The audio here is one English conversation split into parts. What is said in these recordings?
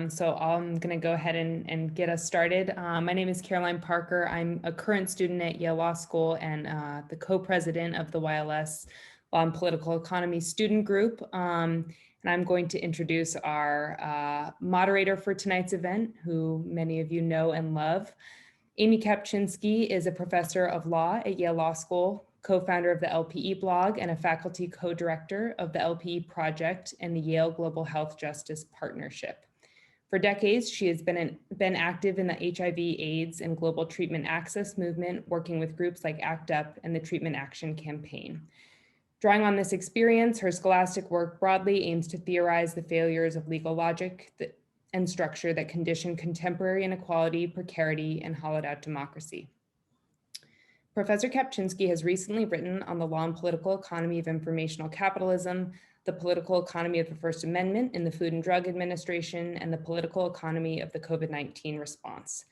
So I'm going to go ahead and get us started. My name is Caroline Parker. I'm a current student at Yale Law School and the co-president of the YLS Law and Political Economy student group. And I'm going to introduce our moderator for tonight's event, who many of you know and love. Amy Kapchinsky is a professor of law at Yale Law School, co-founder of the LPE blog, and a faculty co-director of the LPE Project and the Yale Global Health Justice Partnership. For decades, she has been active in the HIV/AIDS and global treatment access movement, working with groups like ACT UP and the Treatment Action Campaign. Drawing on this experience, her scholastic work broadly aims to theorize the failures of legal logic and structure that condition contemporary inequality, precarity, and hollowed out democracy. Professor Kapchinsky has recently written on the law and political economy of informational capitalism, the political economy of the First Amendment in the Food and Drug Administration, and the political economy of the COVID-19 response.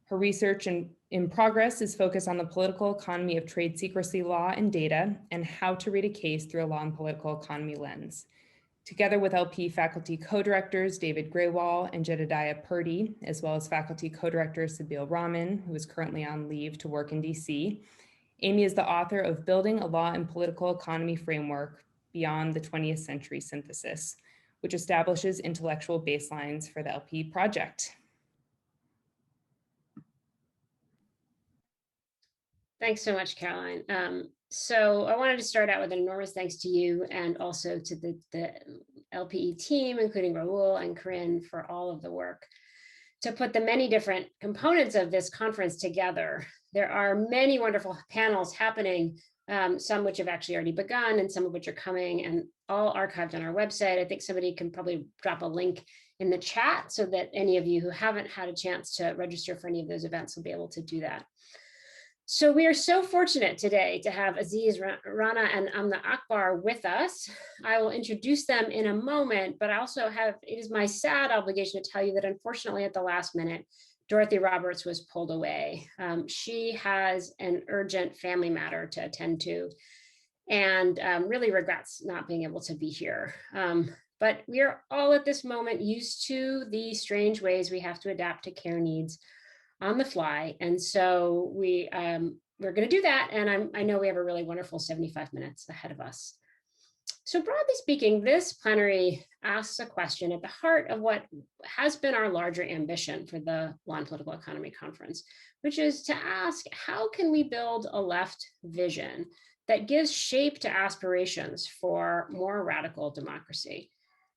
Her research in progress is focused on the political economy of trade secrecy law and data, and how to read a case through a law and political economy lens. Together with LP faculty co-directors David Graywall and Jedediah Purdy, as well as faculty co-director Sabeel Rahman, who is currently on leave to work in DC, Amy is the author of Building a Law and Political Economy Framework Beyond the 20th Century Synthesis, which establishes intellectual baselines for the LPE Project. Thanks so much, Caroline. So I wanted to start out with an enormous thanks to you and also to the LPE team, including Raul and Corinne, for all of the work to put the many different components of this conference together. There are many wonderful panels happening, some which have actually already begun and some of which are coming, and all archived on our website. I think somebody can probably drop a link in the chat so that any of you who haven't had a chance to register for any of those events will be able to do that. So we are so fortunate today to have Aziz, Rana, and Amna Akbar with us. I will introduce them in a moment, but I also it is my sad obligation to tell you that unfortunately at the last minute, Dorothy Roberts was pulled away. She has an urgent family matter to attend to and really regrets not being able to be here. But we are all at this moment used to the strange ways we have to adapt to care needs on the fly. And so we're going to do that. And I know we have a really wonderful 75 minutes ahead of us. So broadly speaking, this plenary asks a question at the heart of what has been our larger ambition for the Law and Political Economy Conference, which is to ask, how can we build a left vision that gives shape to aspirations for more radical democracy?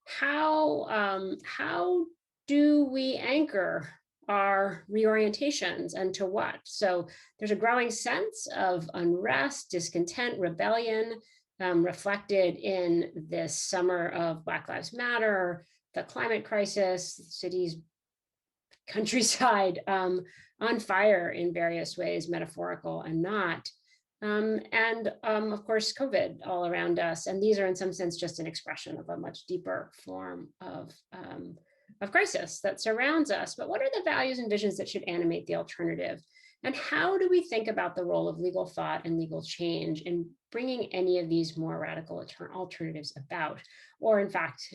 How do we anchor our reorientations and to what? So there's a growing sense of unrest, discontent, rebellion reflected in this summer of Black Lives Matter, the climate crisis, cities, countryside on fire in various ways, metaphorical and not. And of course, COVID all around us. And these are in some sense just an expression of a much deeper form of crisis that surrounds us. But what are the values and visions that should animate the alternative? And how do we think about the role of legal thought and legal change in bringing any of these more radical alternatives about, or in fact,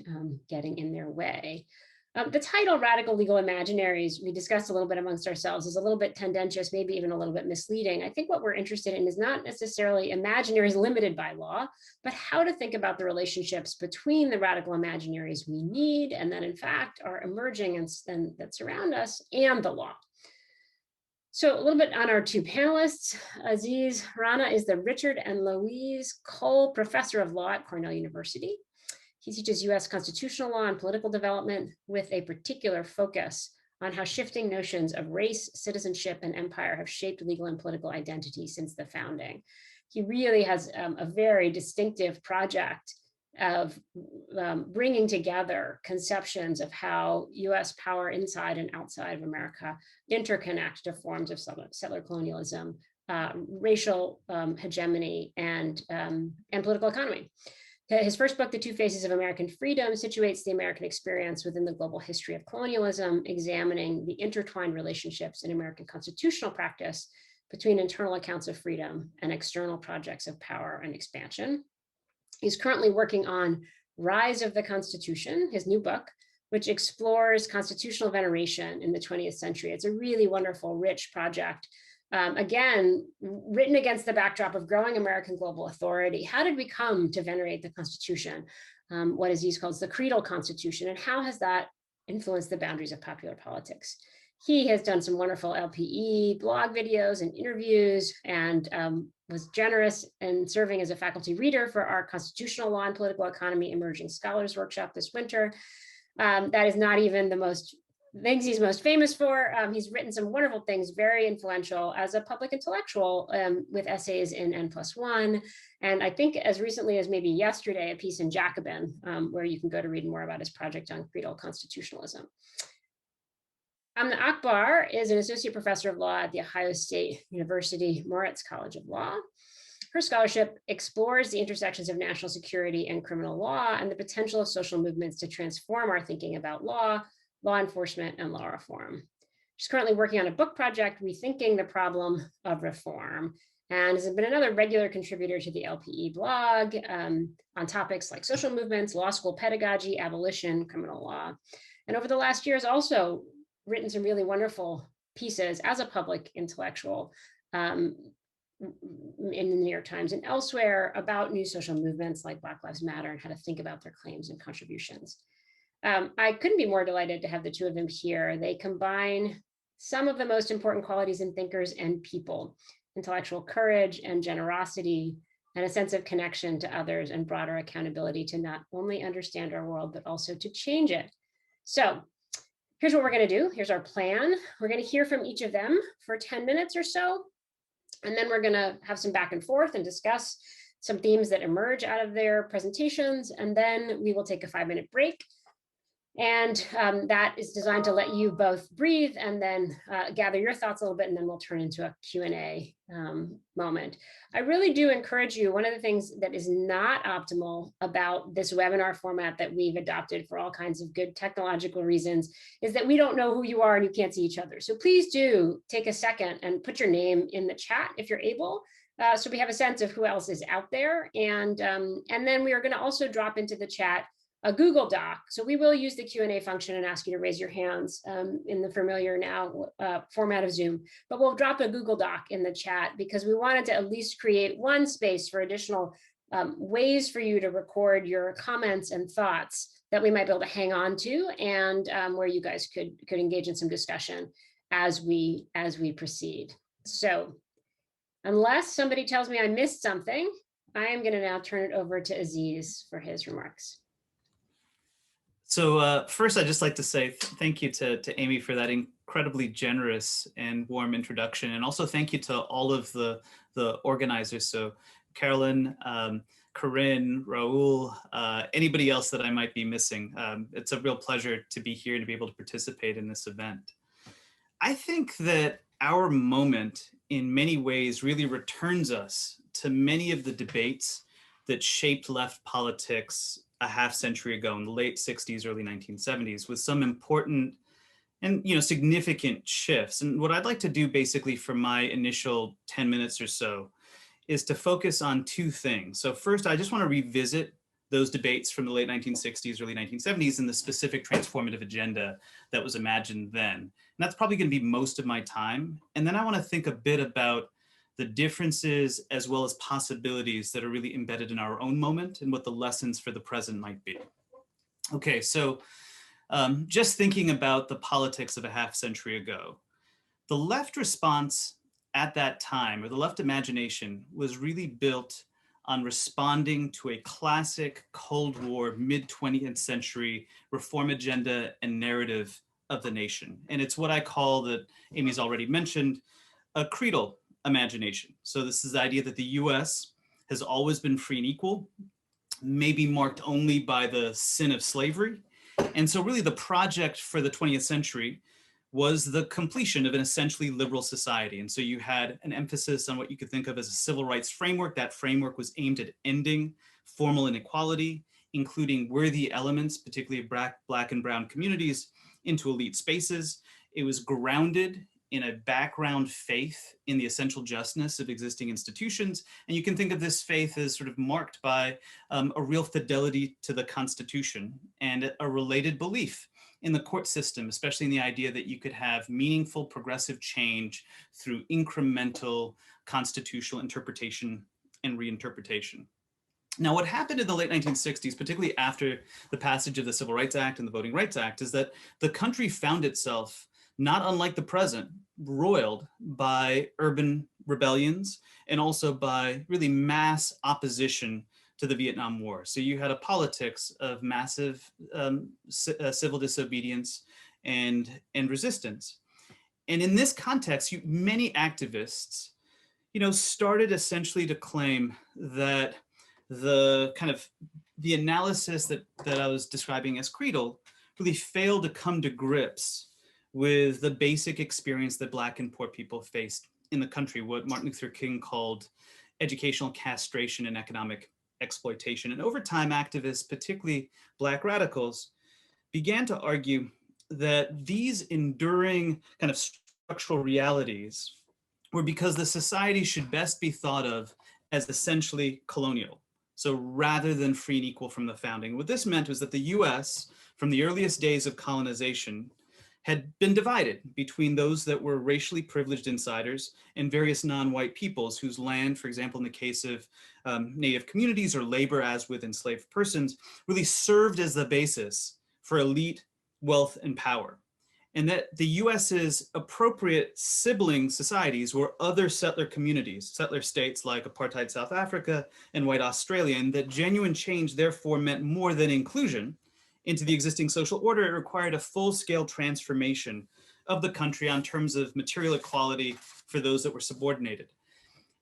getting in their way? The title, Radical Legal Imaginaries, we discussed a little bit amongst ourselves, is a little bit tendentious, maybe even a little bit misleading. I think what we're interested in is not necessarily imaginaries limited by law, but how to think about the relationships between the radical imaginaries we need and that in fact are emerging and that surround us and the law. So a little bit on our two panelists. Aziz Rana is the Richard and Louise Cole Professor of Law at Cornell University. He teaches US constitutional law and political development with a particular focus on how shifting notions of race, citizenship, and empire have shaped legal and political identity since the founding. He really has a very distinctive project of bringing together conceptions of how US power inside and outside of America interconnect to forms of settler colonialism, racial hegemony, and political economy. His first book, The Two Faces of American Freedom, situates the American experience within the global history of colonialism, examining the intertwined relationships in American constitutional practice between internal accounts of freedom and external projects of power and expansion. He's currently working on Rise of the Constitution, his new book, which explores constitutional veneration in the 20th century. It's a really wonderful, rich project. Again, written against the backdrop of growing American global authority. How did we come to venerate the Constitution? What Aziz calls the Creedal Constitution, and how has that influenced the boundaries of popular politics? He has done some wonderful LPE blog videos and interviews, and was generous in serving as a faculty reader for our Constitutional Law and Political Economy Emerging Scholars Workshop this winter. That is not even the most things he's most famous for. He's written some wonderful things, very influential as a public intellectual, with essays in N+1. And I think as recently as maybe yesterday, a piece in Jacobin, where you can go to read more about his project on creedal constitutionalism. Amna Akbar is an associate professor of law at the Ohio State University Moritz College of Law. Her scholarship explores the intersections of national security and criminal law and the potential of social movements to transform our thinking about law enforcement, and law reform. She's currently working on a book project, Rethinking the Problem of Reform, and has been another regular contributor to the LPE blog on topics like social movements, law school pedagogy, abolition, criminal law. And over the last year has also written some really wonderful pieces as a public intellectual in the New York Times and elsewhere about new social movements like Black Lives Matter and how to think about their claims and contributions. I couldn't be more delighted to have the two of them here. They combine some of the most important qualities in thinkers and people: intellectual courage and generosity, and a sense of connection to others and broader accountability to not only understand our world, but also to change it. So here's what we're going to do. Here's our plan. We're going to hear from each of them for 10 minutes or so, and then we're going to have some back and forth and discuss some themes that emerge out of their presentations, and then we will take a 5-minute break. And that is designed to let you both breathe and then gather your thoughts a little bit, and then we'll turn into a Q&A moment. I really do encourage you, one of the things that is not optimal about this webinar format that we've adopted for all kinds of good technological reasons is that we don't know who you are and you can't see each other. So please do take a second and put your name in the chat if you're able, so we have a sense of who else is out there. And then we are going to also drop into the chat a Google Doc. So we will use the Q&A function and ask you to raise your hands in the familiar now format of Zoom, but we'll drop a Google Doc in the chat because we wanted to at least create one space for additional ways for you to record your comments and thoughts that we might be able to hang on to, and where you guys could engage in some discussion as we proceed. So unless somebody tells me I missed something, I am going to now turn it over to Aziz for his remarks. So first, I'd just like to say thank you to Amy for that incredibly generous and warm introduction. And also thank you to all of the organizers. So Carolyn, Corinne, Raul, anybody else that I might be missing. It's a real pleasure to be here and to be able to participate in this event. I think that our moment in many ways really returns us to many of the debates that shaped left politics a half century ago in the late 60s, early 1970s, with some important and significant shifts. And what I'd like to do basically for my initial 10 minutes or so is to focus on two things. So first, I just want to revisit those debates from the late 1960s, early 1970s, and the specific transformative agenda that was imagined then. And that's probably going to be most of my time. And then I want to think a bit about the differences as well as possibilities that are really embedded in our own moment and what the lessons for the present might be. Okay, so just thinking about the politics of a half century ago, the left response at that time, or the left imagination, was really built on responding to a classic Cold War, mid-20th century reform agenda and narrative of the nation. And it's what I call, that Amy's already mentioned, a creedal imagination. So this is the idea that the US has always been free and equal, maybe marked only by the sin of slavery. And so really the project for the 20th century was the completion of an essentially liberal society. And so you had an emphasis on what you could think of as a civil rights framework. That framework was aimed at ending formal inequality, including worthy elements, particularly of Black and brown communities, into elite spaces. It was grounded in a background faith in the essential justness of existing institutions. And you can think of this faith as sort of marked by a real fidelity to the Constitution and a related belief in the court system, especially in the idea that you could have meaningful progressive change through incremental constitutional interpretation and reinterpretation. Now, what happened in the late 1960s, particularly after the passage of the Civil Rights Act and the Voting Rights Act, is that the country found itself, not unlike the present, roiled by urban rebellions and also by really mass opposition to the Vietnam War. So you had a politics of massive civil disobedience and resistance. And in this context, many activists, started essentially to claim that the analysis that I was describing as Creedal really failed to come to grips with the basic experience that Black and poor people faced in the country, what Martin Luther King called educational castration and economic exploitation. And over time, activists, particularly Black radicals, began to argue that these enduring kind of structural realities were because the society should best be thought of as essentially colonial. So rather than free and equal from the founding, what this meant was that the US, from the earliest days of colonization, had been divided between those that were racially privileged insiders and various non-white peoples whose land, for example, in the case of Native communities or labor as with enslaved persons, really served as the basis for elite wealth and power. And that the US's appropriate sibling societies were other settler communities, settler states like apartheid South Africa and white Australia, and that genuine change therefore meant more than inclusion into the existing social order. It required a full-scale transformation of the country on terms of material equality for those that were subordinated.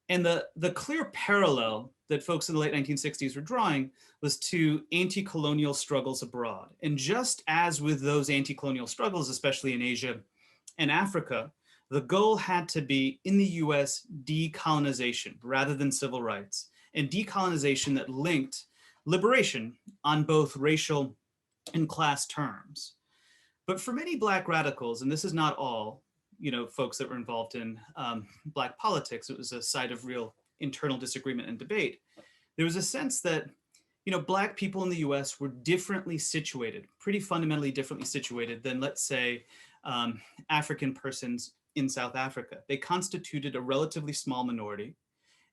And the clear parallel that folks in the late 1960s were drawing was to anti-colonial struggles abroad. And just as with those anti-colonial struggles, especially in Asia and Africa, the goal had to be, in the US, decolonization rather than civil rights, and decolonization that linked liberation on both racial and class terms. But for many Black radicals, and this is not all, folks that were involved in Black politics, it was a site of real internal disagreement and debate. There was a sense that, Black people in the US were differently situated, pretty fundamentally differently situated than, let's say, African persons in South Africa. They constituted a relatively small minority,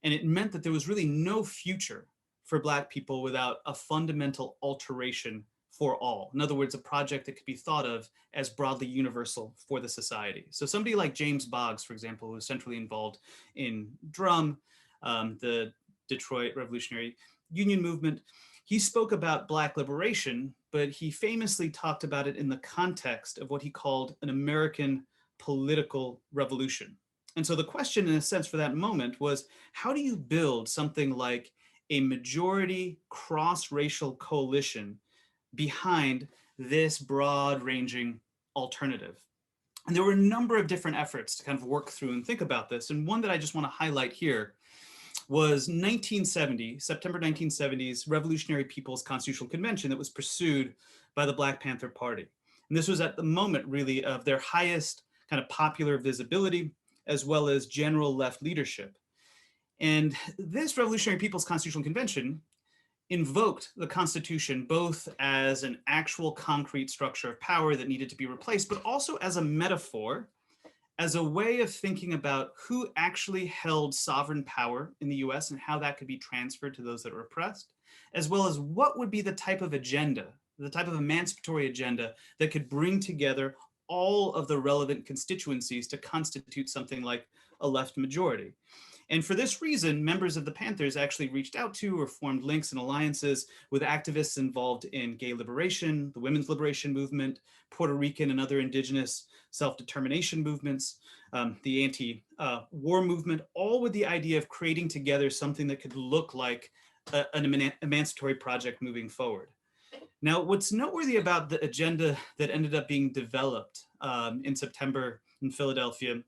and it meant that there was really no future for Black people without a fundamental alteration for all. In other words, a project that could be thought of as broadly universal for the society. So somebody like James Boggs, for example, who was centrally involved in Drum, the Detroit Revolutionary Union movement, he spoke about Black liberation, but he famously talked about it in the context of what he called an American political revolution. And so the question, in a sense, for that moment was, how do you build something like a majority cross-racial coalition behind this broad-ranging alternative? And there were a number of different efforts to kind of work through and think about this. And one that I just want to highlight here was 1970, September 1970's Revolutionary People's Constitutional Convention that was pursued by the Black Panther Party. And this was at the moment, really, of their highest kind of popular visibility, as well as general left leadership. And this Revolutionary People's Constitutional Convention invoked the Constitution both as an actual concrete structure of power that needed to be replaced, but also as a metaphor, as a way of thinking about who actually held sovereign power in the US and how that could be transferred to those that were oppressed, as well as what would be the type of agenda, the type of emancipatory agenda that could bring together all of the relevant constituencies to constitute something like a left majority. And for this reason, members of the Panthers actually reached out to or formed links and alliances with activists involved in gay liberation, the women's liberation movement, Puerto Rican and other indigenous self-determination movements, the anti-war movement, all with the idea of creating together something that could look like an emancipatory project moving forward. Now, what's noteworthy about the agenda that ended up being developed in September in Philadelphia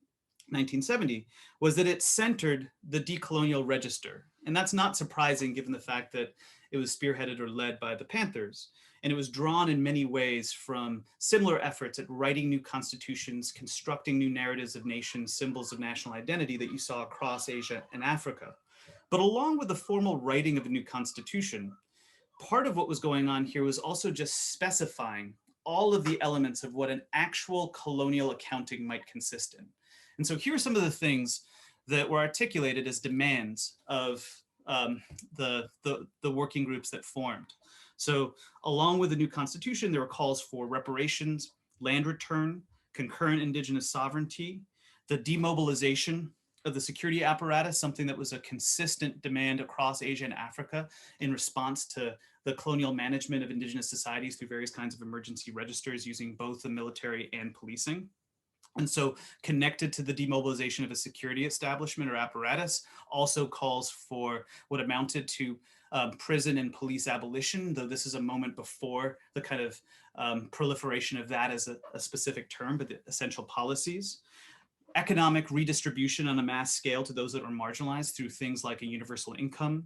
1970 was that it centered the decolonial register. And that's not surprising given the fact that it was spearheaded or led by the Panthers. And it was drawn in many ways from similar efforts at writing new constitutions, constructing new narratives of nations, symbols of national identity that you saw across Asia and Africa. But along with the formal writing of a new constitution, part of what was going on here was also just specifying all of the elements of what an actual colonial accounting might consist in. And so here are some of the things that were articulated as demands of the working groups that formed. So along with the new constitution, there were calls for reparations, land return, concurrent indigenous sovereignty, the demobilization of the security apparatus, something that was a consistent demand across Asia and Africa in response to the colonial management of indigenous societies through various kinds of emergency registers using both the military and policing. And so connected to the demobilization of a security establishment or apparatus also calls for what amounted to prison and police abolition, though this is a moment before the kind of proliferation of that as a specific term, but the essential policies. Economic redistribution on a mass scale to those that are marginalized through things like a universal income,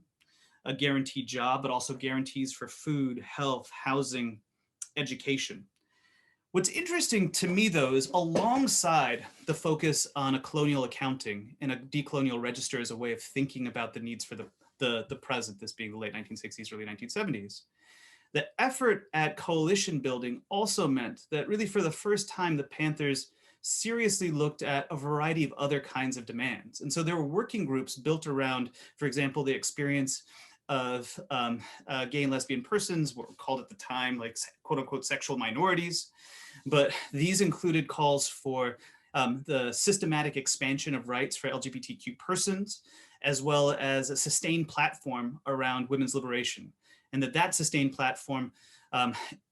a guaranteed job, but also guarantees for food, health, housing, education. What's interesting to me, though, is alongside the focus on a colonial accounting and a decolonial register as a way of thinking about the needs for the present, this being the late 1960s, early 1970s, the effort at coalition building also meant that really for the first time, the Panthers seriously looked at a variety of other kinds of demands. And so there were working groups built around, for example, the experience of gay and lesbian persons, what were called at the time like quote unquote sexual minorities. But these included calls for the systematic expansion of rights for LGBTQ persons, as well as a sustained platform around women's liberation. And that sustained platform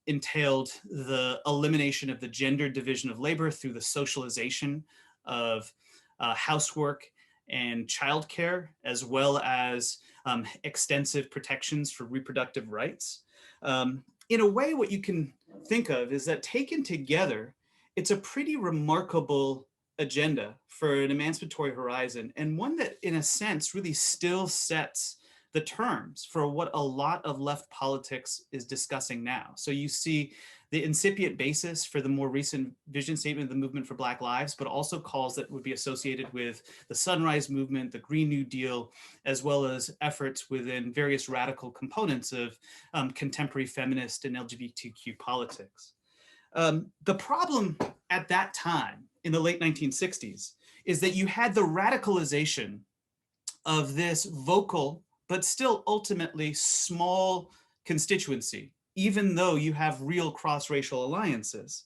entailed the elimination of the gender division of labor through the socialization of housework and childcare, as well as extensive protections for reproductive rights. In a way, what you can think of is that taken together, it's a pretty remarkable agenda for an emancipatory horizon, and one that, in a sense, really still sets the terms for what a lot of left politics is discussing now. So you see the incipient basis for the more recent vision statement of the movement for Black Lives, but also calls that would be associated with the Sunrise Movement, the Green New Deal, as well as efforts within various radical components of contemporary feminist and LGBTQ politics. The problem at that time, in the late 1960s, is that you had the radicalization of this vocal but still ultimately small constituency, even though you have real cross-racial alliances.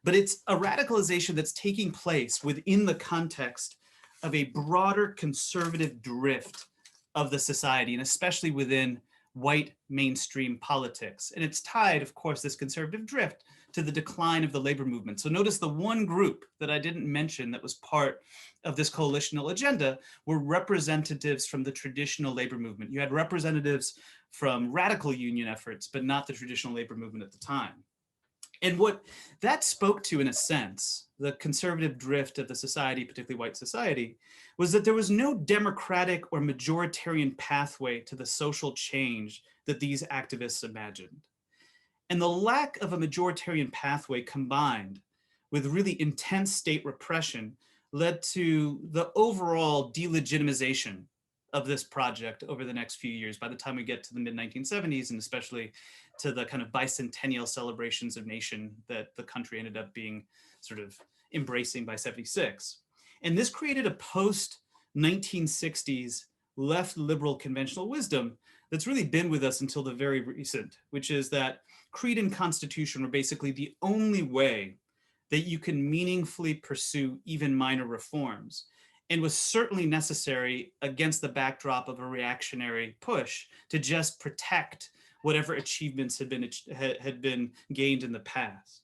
But it's a radicalization that's taking place within the context of a broader conservative drift of the society, and especially within white mainstream politics. And it's tied, of course, this conservative drift to the decline of the labor movement. So notice the one group that I didn't mention that was part of this coalitional agenda were representatives from the traditional labor movement. You had representatives from radical union efforts, but not the traditional labor movement at the time. And what that spoke to, in a sense, the conservative drift of the society, particularly white society, was that there was no democratic or majoritarian pathway to the social change that these activists imagined. And the lack of a majoritarian pathway combined with really intense state repression led to the overall delegitimization of this project over the next few years by the time we get to the mid-1970s, and especially to the kind of bicentennial celebrations of nation that the country ended up being sort of embracing by 76. And this created a post-1960s left liberal conventional wisdom that's really been with us until the very recent, which is that creed and constitution were basically the only way that you can meaningfully pursue even minor reforms, and was certainly necessary against the backdrop of a reactionary push to just protect whatever achievements had been gained in the past.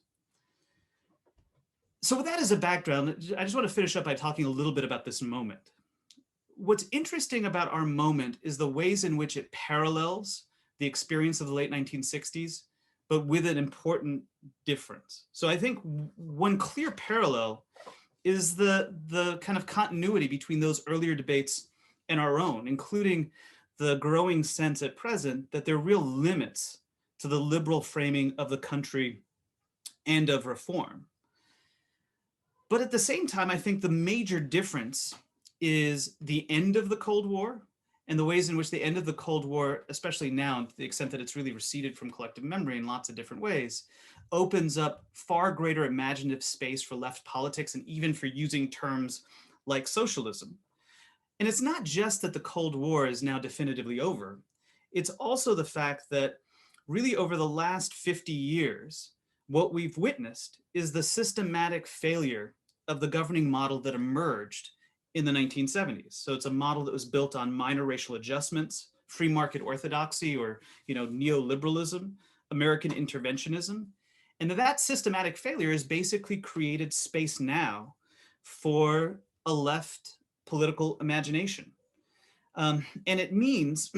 So with that as a background, I just want to finish up by talking a little bit about this moment. What's interesting about our moment is the ways in which it parallels the experience of the late 1960s, but with an important difference. So I think one clear parallel is the kind of continuity between those earlier debates and our own, including the growing sense at present that there are real limits to the liberal framing of the country and of reform. But at the same time, I think the major difference is the end of the Cold War and the ways in which the end of the Cold War, especially now, to the extent that it's really receded from collective memory in lots of different ways, opens up far greater imaginative space for left politics and even for using terms like socialism. And it's not just that the Cold War is now definitively over. It's also the fact that really over the last 50 years, what we've witnessed is the systematic failure of the governing model that emerged in the 1970s. So it's a model that was built on minor racial adjustments, free market orthodoxy, or neoliberalism, American interventionism. And that systematic failure has basically created space now for a left political imagination. And it means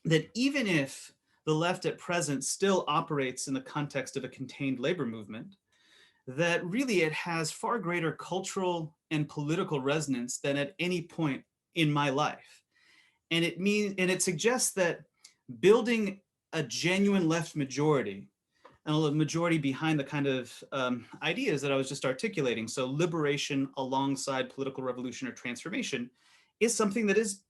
that even if the left at present still operates in the context of a contained labor movement, that really it has far greater cultural and political resonance than at any point in my life. And it suggests that building a genuine left majority, and a majority behind the kind of ideas that I was just articulating, so liberation alongside political revolution or transformation, is something that is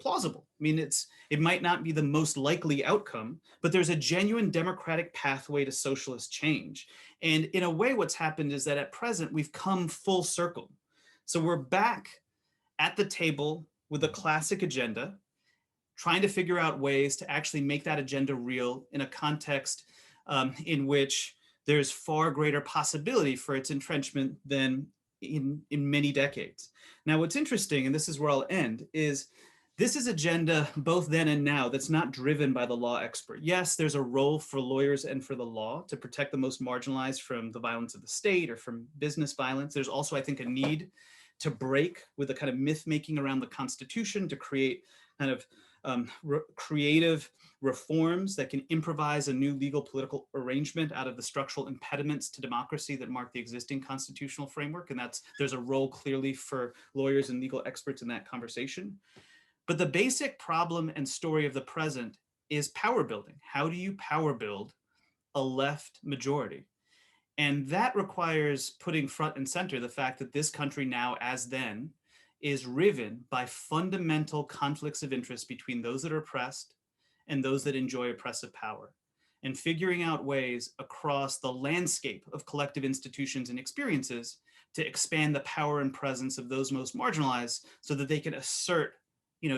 plausible. I mean, it might not be the most likely outcome, but there's a genuine democratic pathway to socialist change. And in a way, what's happened is that at present, we've come full circle. So we're back at the table with a classic agenda, trying to figure out ways to actually make that agenda real in a context in which there's far greater possibility for its entrenchment than in many decades. Now, what's interesting, and this is where I'll end, is this is agenda both then and now that's not driven by the law expert. Yes, there's a role for lawyers and for the law to protect the most marginalized from the violence of the state or from business violence. There's also, I think, a need to break with the kind of myth making around the Constitution to create kind of creative reforms that can improvise a new legal political arrangement out of the structural impediments to democracy that mark the existing constitutional framework. And there's a role clearly for lawyers and legal experts in that conversation. But the basic problem and story of the present is power building. How do you power build a left majority? And that requires putting front and center the fact that this country now, as then, is riven by fundamental conflicts of interest between those that are oppressed and those that enjoy oppressive power, and figuring out ways across the landscape of collective institutions and experiences to expand the power and presence of those most marginalized so that they can assert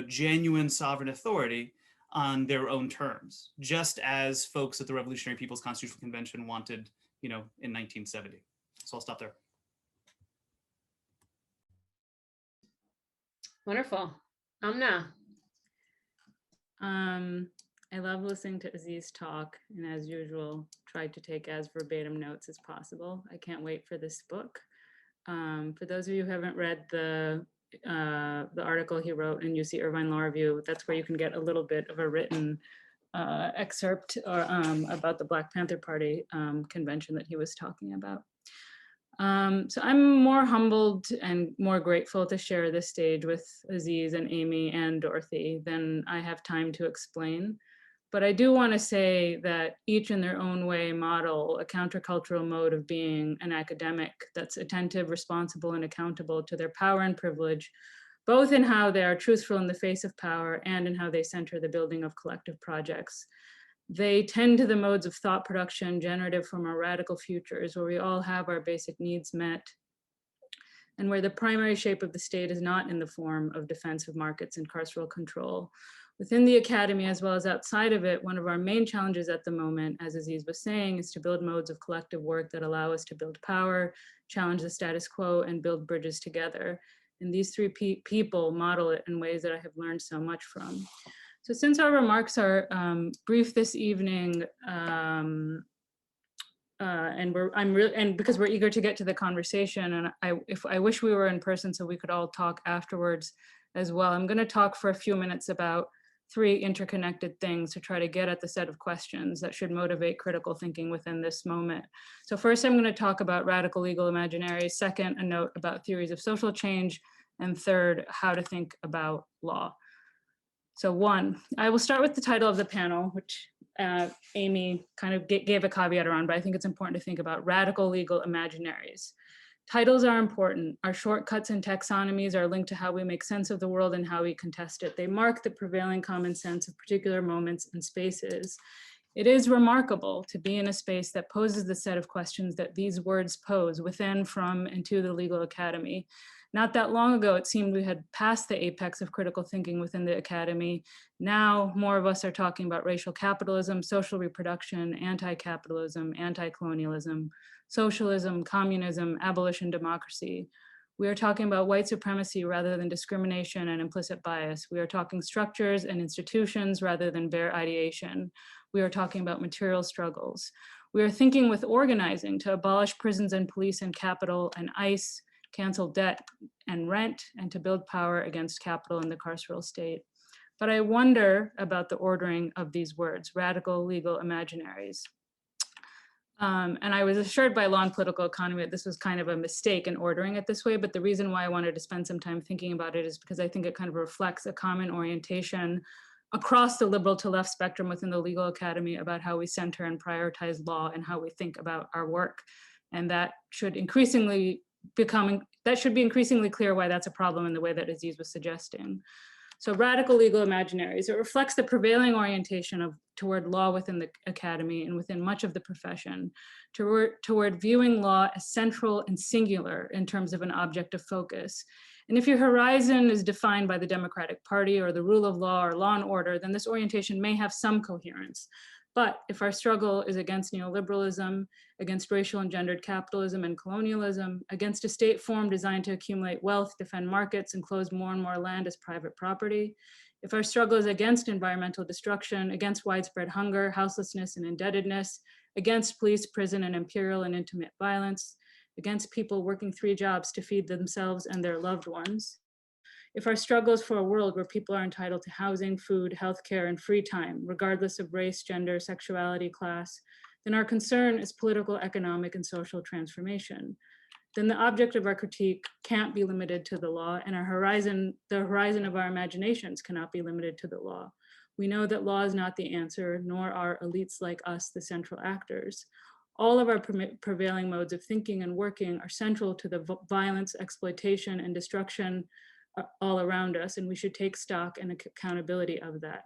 genuine sovereign authority on their own terms, just as folks at the Revolutionary People's Constitutional Convention wanted, in 1970. So I'll stop there. Wonderful. Amna. I love listening to Aziz talk, and as usual, tried to take as verbatim notes as possible. I can't wait for this book. For those of you who haven't read the article he wrote in UC Irvine Law Review, that's where you can get a little bit of a written excerpt about the Black Panther Party convention that he was talking about. So I'm more humbled and more grateful to share this stage with Aziz and Amy and Dorothy than I have time to explain. But I do want to say that each in their own way model a countercultural mode of being an academic that's attentive, responsible, and accountable to their power and privilege, both in how they are truthful in the face of power and in how they center the building of collective projects. They tend to the modes of thought production generative from our radical futures, where we all have our basic needs met, and where the primary shape of the state is not in the form of defensive markets and carceral control. Within the academy, as well as outside of it, one of our main challenges at the moment, as Aziz was saying, is to build modes of collective work that allow us to build power, challenge the status quo, and build bridges together. And these three people model it in ways that I have learned so much from. So since our remarks are brief this evening, and because we're eager to get to the conversation, and I wish we were in person so we could all talk afterwards as well. I'm going to talk for a few minutes about three interconnected things to try to get at the set of questions that should motivate critical thinking within this moment. So first, I'm going to talk about radical legal imaginaries. Second, a note about theories of social change. And third, how to think about law. So one, I will start with the title of the panel, which Amy kind of gave a caveat around, but I think it's important to think about: Radical Legal Imaginaries. Titles are important. Our shortcuts and taxonomies are linked to how we make sense of the world and how we contest it. They mark the prevailing common sense of particular moments and spaces. It is remarkable to be in a space that poses the set of questions that these words pose within, from, and to the legal academy. Not that long ago, it seemed we had passed the apex of critical thinking within the academy. Now, more of us are talking about racial capitalism, social reproduction, anti-capitalism, anti-colonialism, socialism, communism, abolition, democracy. We are talking about white supremacy rather than discrimination and implicit bias. We are talking structures and institutions rather than bare ideation. We are talking about material struggles. We are thinking with organizing to abolish prisons and police and capital and ICE, cancel debt and rent, and to build power against capital in the carceral state. But I wonder about the ordering of these words: radical legal imaginaries. And I was assured by Law and Political Economy that this was kind of a mistake in ordering it this way, but the reason why I wanted to spend some time thinking about it is because I think it kind of reflects a common orientation across the liberal to left spectrum within the legal academy about how we center and prioritize law and how we think about our work. And that should increasingly be increasingly clear why that's a problem in the way that Aziz was suggesting. So radical legal imaginaries, it reflects the prevailing orientation toward law within the academy and within much of the profession, toward viewing law as central and singular in terms of an object of focus. And if your horizon is defined by the Democratic Party or the rule of law or law and order, then this orientation may have some coherence. But if our struggle is against neoliberalism, against racial and gendered capitalism and colonialism, against a state form designed to accumulate wealth, defend markets, and close more and more land as private property, if our struggle is against environmental destruction, against widespread hunger, houselessness, and indebtedness, against police, prison, and imperial and intimate violence, against people working 3 jobs to feed themselves and their loved ones, if our struggle is for a world where people are entitled to housing, food, healthcare, and free time, regardless of race, gender, sexuality, class, then our concern is political, economic, and social transformation. Then the object of our critique can't be limited to the law, and the horizon of our imaginations cannot be limited to the law. We know that law is not the answer, nor are elites like us the central actors. All of our prevailing modes of thinking and working are central to the violence, exploitation, and destruction all around us, and we should take stock and accountability of that.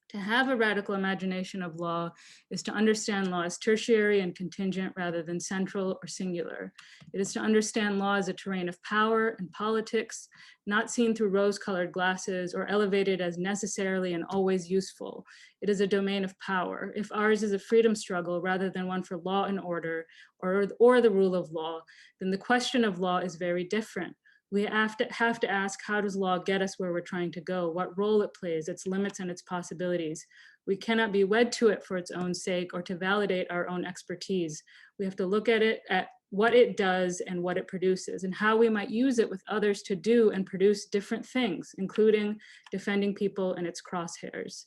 To have a radical imagination of law is to understand law as tertiary and contingent rather than central or singular. It is to understand law as a terrain of power and politics, not seen through rose-colored glasses or elevated as necessarily and always useful. It is a domain of power. If ours is a freedom struggle rather than one for law and order or the rule of law, then the question of law is very different. We have to ask, how does law get us where we're trying to go? What role it plays, its limits and its possibilities. We cannot be wed to it for its own sake or to validate our own expertise. We have to look at it, at what it does and what it produces, and how we might use it with others to do and produce different things, including defending people in its crosshairs.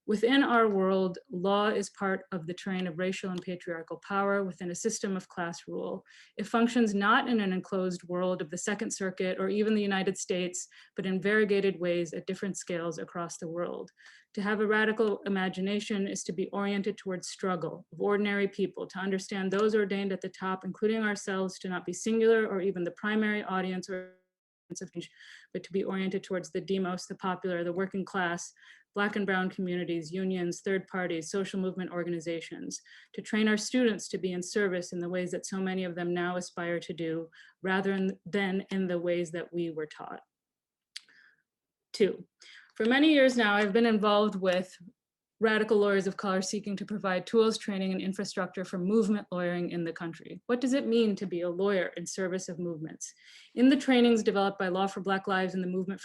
Within our world, law is part of the terrain of racial and patriarchal power within a system of class rule. It functions not in an enclosed world of the Second Circuit or even the United States, but in variegated ways at different scales across the world. To have a radical imagination is to be oriented towards struggle of ordinary people, to understand those ordained at the top, including ourselves, to not be singular or even the primary audience or but to be oriented towards the demos, the popular, the working class, Black and brown communities, unions, third parties, social movement organizations, to train our students to be in service in the ways that so many of them now aspire to do, rather than in the ways that we were taught. 2, for many years now, I've been involved with radical lawyers of color seeking to provide tools, training, and infrastructure for movement lawyering in the country. What does it mean to be a lawyer in service of movements? In the trainings developed by Law for Black Lives and the Movement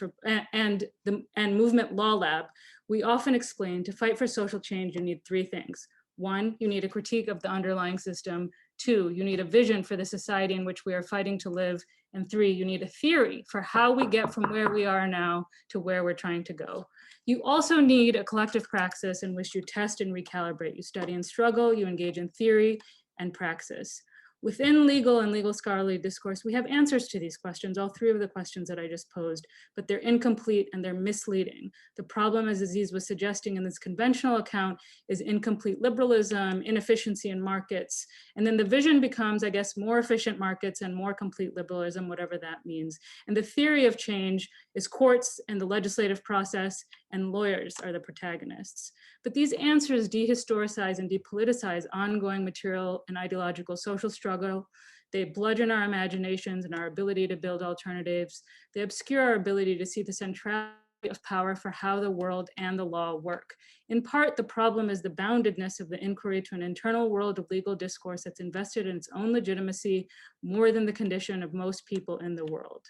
and Movement Law Lab, we often explain to fight for social change, you need 3 things. 1, you need a critique of the underlying system. 2, you need a vision for the society in which we are fighting to live. And 3, you need a theory for how we get from where we are now to where we're trying to go. You also need a collective praxis in which you test and recalibrate. You study and struggle, you engage in theory and praxis. Within legal and legal scholarly discourse, we have answers to these questions, all three of the questions that I just posed, but they're incomplete and they're misleading. The problem, as Aziz was suggesting in this conventional account, is incomplete liberalism, inefficiency in markets, and then the vision becomes, I guess, more efficient markets and more complete liberalism, whatever that means. And the theory of change is courts and the legislative process, and lawyers are the protagonists. But these answers dehistoricize and depoliticize ongoing material and ideological social struggle. They bludgeon our imaginations and our ability to build alternatives. They obscure our ability to see the centrality of power for how the world and the law work. In part, the problem is the boundedness of the inquiry to an internal world of legal discourse that's invested in its own legitimacy more than the condition of most people in the world.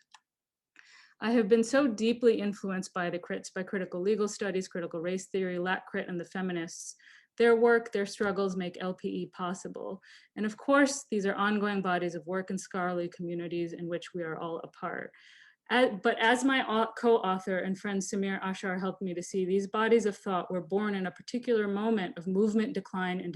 I have been so deeply influenced by the crits, by critical legal studies, critical race theory, Lat Crit, and the feminists. Their work, their struggles make LPE possible. And of course, these are ongoing bodies of work and scholarly communities in which we are all a part. But as my co-author and friend Samir Ashar helped me to see, these bodies of thought were born in a particular moment of movement, decline, and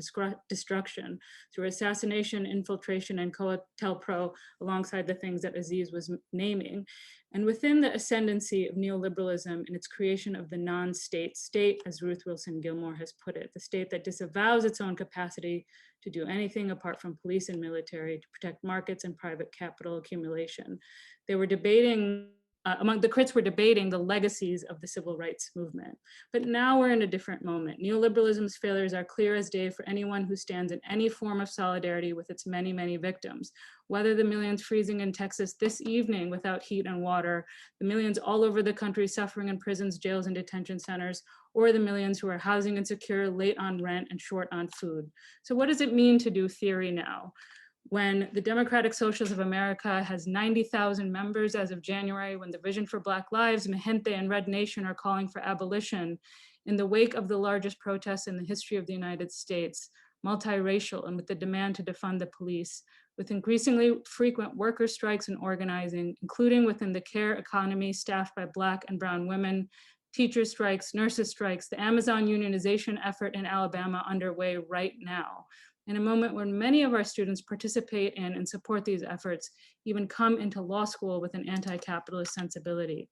destruction through assassination, infiltration, and COINTELPRO, alongside the things that Aziz was naming. And within the ascendancy of neoliberalism and its creation of the non-state state, as Ruth Wilson Gilmore has put it, the state that disavows its own capacity to do anything apart from police and military to protect markets and private capital accumulation. They were debating, among the crits were debating the legacies of the civil rights movement. But now we're in a different moment. Neoliberalism's failures are clear as day for anyone who stands in any form of solidarity with its many, many victims. Whether the millions freezing in Texas this evening without heat and water, the millions all over the country suffering in prisons, jails, and detention centers, or the millions who are housing insecure, late on rent, and short on food. So what does it mean to do theory now? When the Democratic Socialists of America has 90,000 members as of January, when the Vision for Black Lives, Mahente, and Red Nation are calling for abolition, in the wake of the largest protests in the history of the United States, multiracial and with the demand to defund the police, with increasingly frequent worker strikes and organizing, including within the care economy staffed by Black and brown women, teacher strikes, nurses strikes, the Amazon unionization effort in Alabama underway right now. In a moment when many of our students participate in and support these efforts, even come into law school with an anti-capitalist sensibility.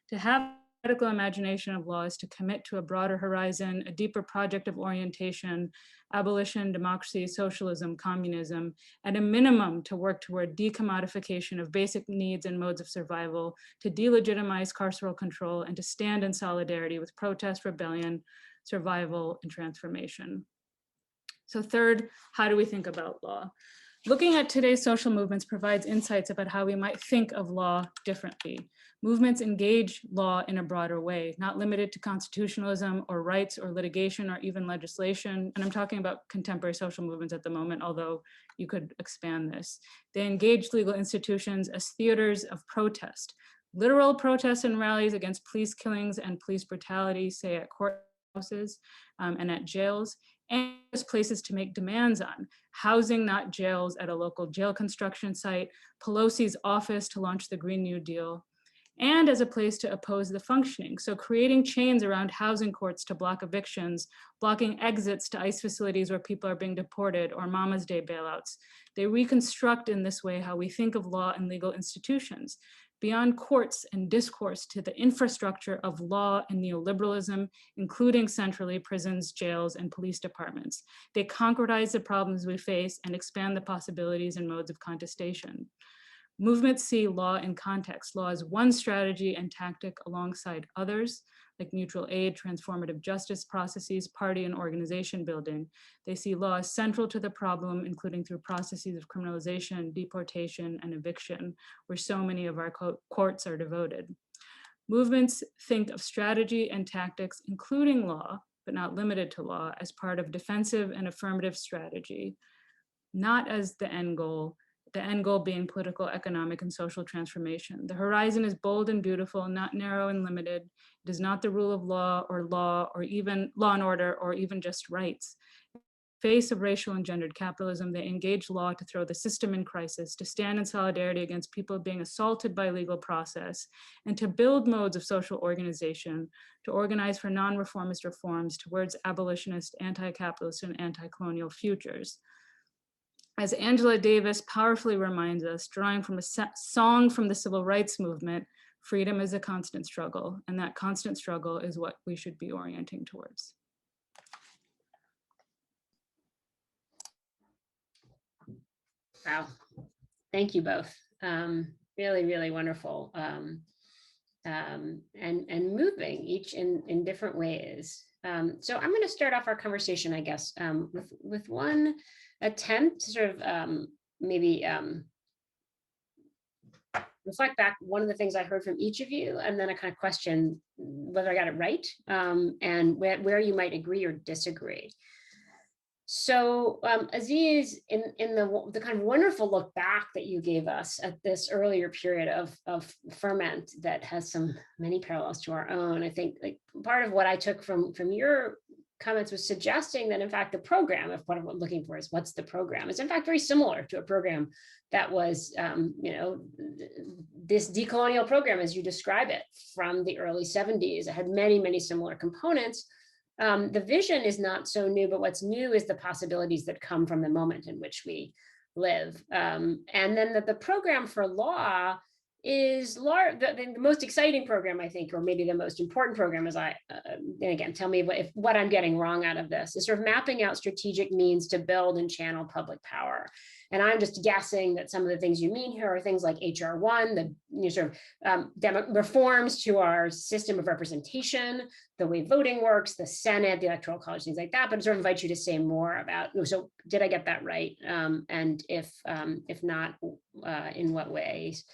To have critical imagination of law is to commit to a broader horizon, a deeper project of orientation, abolition, democracy, socialism, communism, at a minimum to work toward decommodification of basic needs and modes of survival, to delegitimize carceral control, and to stand in solidarity with protest, rebellion, survival, and transformation. So third, how do we think about law? Looking at today's social movements provides insights about how we might think of law differently. Movements engage law in a broader way, not limited to constitutionalism or rights or litigation or even legislation. And I'm talking about contemporary social movements at the moment, although you could expand this. They engage legal institutions as theaters of protest, literal protests and rallies against police killings and police brutality, say at courthouses and at jails, and as places to make demands on, housing, not jails, at a local jail construction site, Pelosi's office to launch the Green New Deal, and as a place to oppose the functioning. So creating chains around housing courts to block evictions, blocking exits to ICE facilities where people are being deported, or Mama's Day bailouts. They reconstruct in this way how we think of law and legal institutions, beyond courts and discourse to the infrastructure of law and neoliberalism, including centrally prisons, jails, and police departments. They concretize the problems we face and expand the possibilities and modes of contestation. Movements see law in context. Law is one strategy and tactic alongside others, like mutual aid, transformative justice processes, party and organization building. They see law as central to the problem, including through processes of criminalization, deportation, and eviction, where so many of our courts are devoted. Movements think of strategy and tactics, including law, but not limited to law, as part of defensive and affirmative strategy, not as the end goal being political, economic, and social transformation. The horizon is bold and beautiful, not narrow and limited. It is not the rule of law or even law and order, or even just rights. In the face of racial and gendered capitalism, they engage law to throw the system in crisis, to stand in solidarity against people being assaulted by legal process, and to build modes of social organization, to organize for non-reformist reforms towards abolitionist, anti-capitalist, and anti-colonial futures. As Angela Davis powerfully reminds us, drawing from a song from the civil rights movement, freedom is a constant struggle, and that constant struggle is what we should be orienting towards. Wow, thank you both. Really, really wonderful and moving, each in different ways. So I'm going to start off our conversation, I guess, with one attempt to sort of maybe reflect back one of the things I heard from each of you, and then a kind of question whether I got it right, and where you might agree or disagree. So Aziz, in the kind of wonderful look back that you gave us at this earlier period of ferment that has many parallels to our own, I think like part of what I took from your comments was suggesting that in fact the program, if what I'm looking for is what's the program, is in fact very similar to a program that was, this decolonial program as you describe it from the early 70s. It had many, many similar components. The vision is not so new, but what's new is the possibilities that come from the moment in which we live. And then the program for law is the most exciting program, I think, or maybe the most important program, as and again, tell me if what I'm getting wrong out of this, is sort of mapping out strategic means to build and channel public power. And I'm just guessing that some of the things you mean here are things like HR1, the sort of reforms to our system of representation, the way voting works, the Senate, the Electoral College, things like that. But I sort of invite you to say more about, so did I get that right? And if not, in what ways?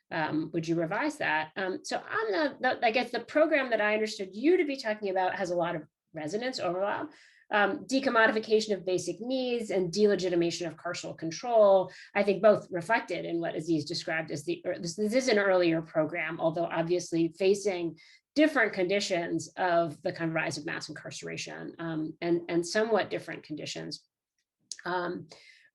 Would you revise that? So I guess the program that I understood you to be talking about has a lot of resonance, overlap. Decommodification of basic needs and delegitimation of carceral control, I think both reflected in what Aziz described as this is an earlier program, although obviously facing different conditions of the kind of rise of mass incarceration, and somewhat different conditions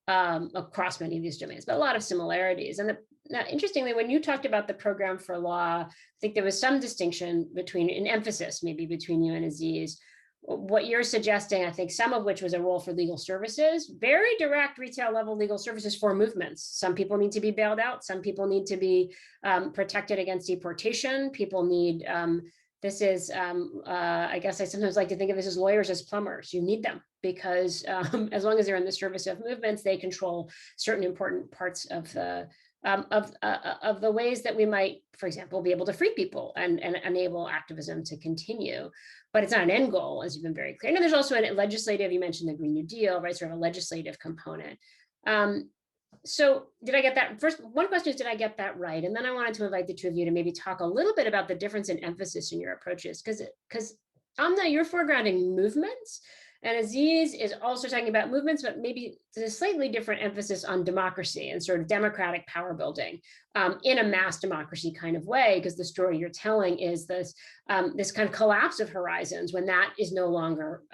across many of these domains, but a lot of similarities. And now, interestingly, when you talked about the program for law, I think there was some distinction between, an emphasis maybe between you and Aziz. What you're suggesting, I think some of which was a role for legal services, very direct retail level legal services for movements. Some people need to be bailed out. Some people need to be protected against deportation. People need, I guess I sometimes like to think of this as lawyers as plumbers. You need them because as long as they're in the service of movements, they control certain important parts of the ways that we might, for example, be able to free people and enable activism to continue. But it's not an end goal, as you've been very clear. And there's also a legislative, you mentioned the Green New Deal, right? Sort of a legislative component. So did I get that? First, one question is, did I get that right? And then I wanted to invite the two of you to maybe talk a little bit about the difference in emphasis in your approaches, because Amna, you're foregrounding movements, and Aziz is also talking about movements, but maybe there's a slightly different emphasis on democracy and sort of democratic power building in a mass democracy kind of way, because the story you're telling is this kind of collapse of horizons when that is no longer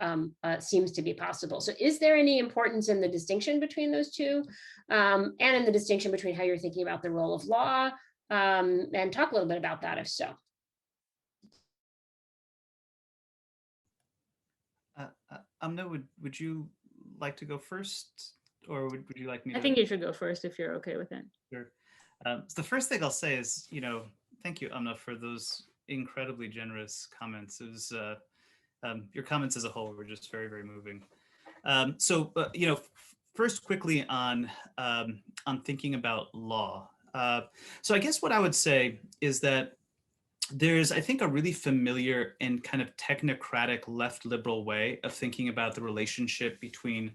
seems to be possible. So is there any importance in the distinction between those two, and in the distinction between how you're thinking about the role of law, and talk a little bit about that if so. Amna, would you like to go first, or would you like me to? I think you should go first if you're okay with it. Sure. So the first thing I'll say is, thank you, Amna, for those incredibly generous comments. It was, your comments as a whole were just very, very moving. First quickly on thinking about law. So I guess what I would say is that there's, I think, a really familiar and kind of technocratic left liberal way of thinking about the relationship between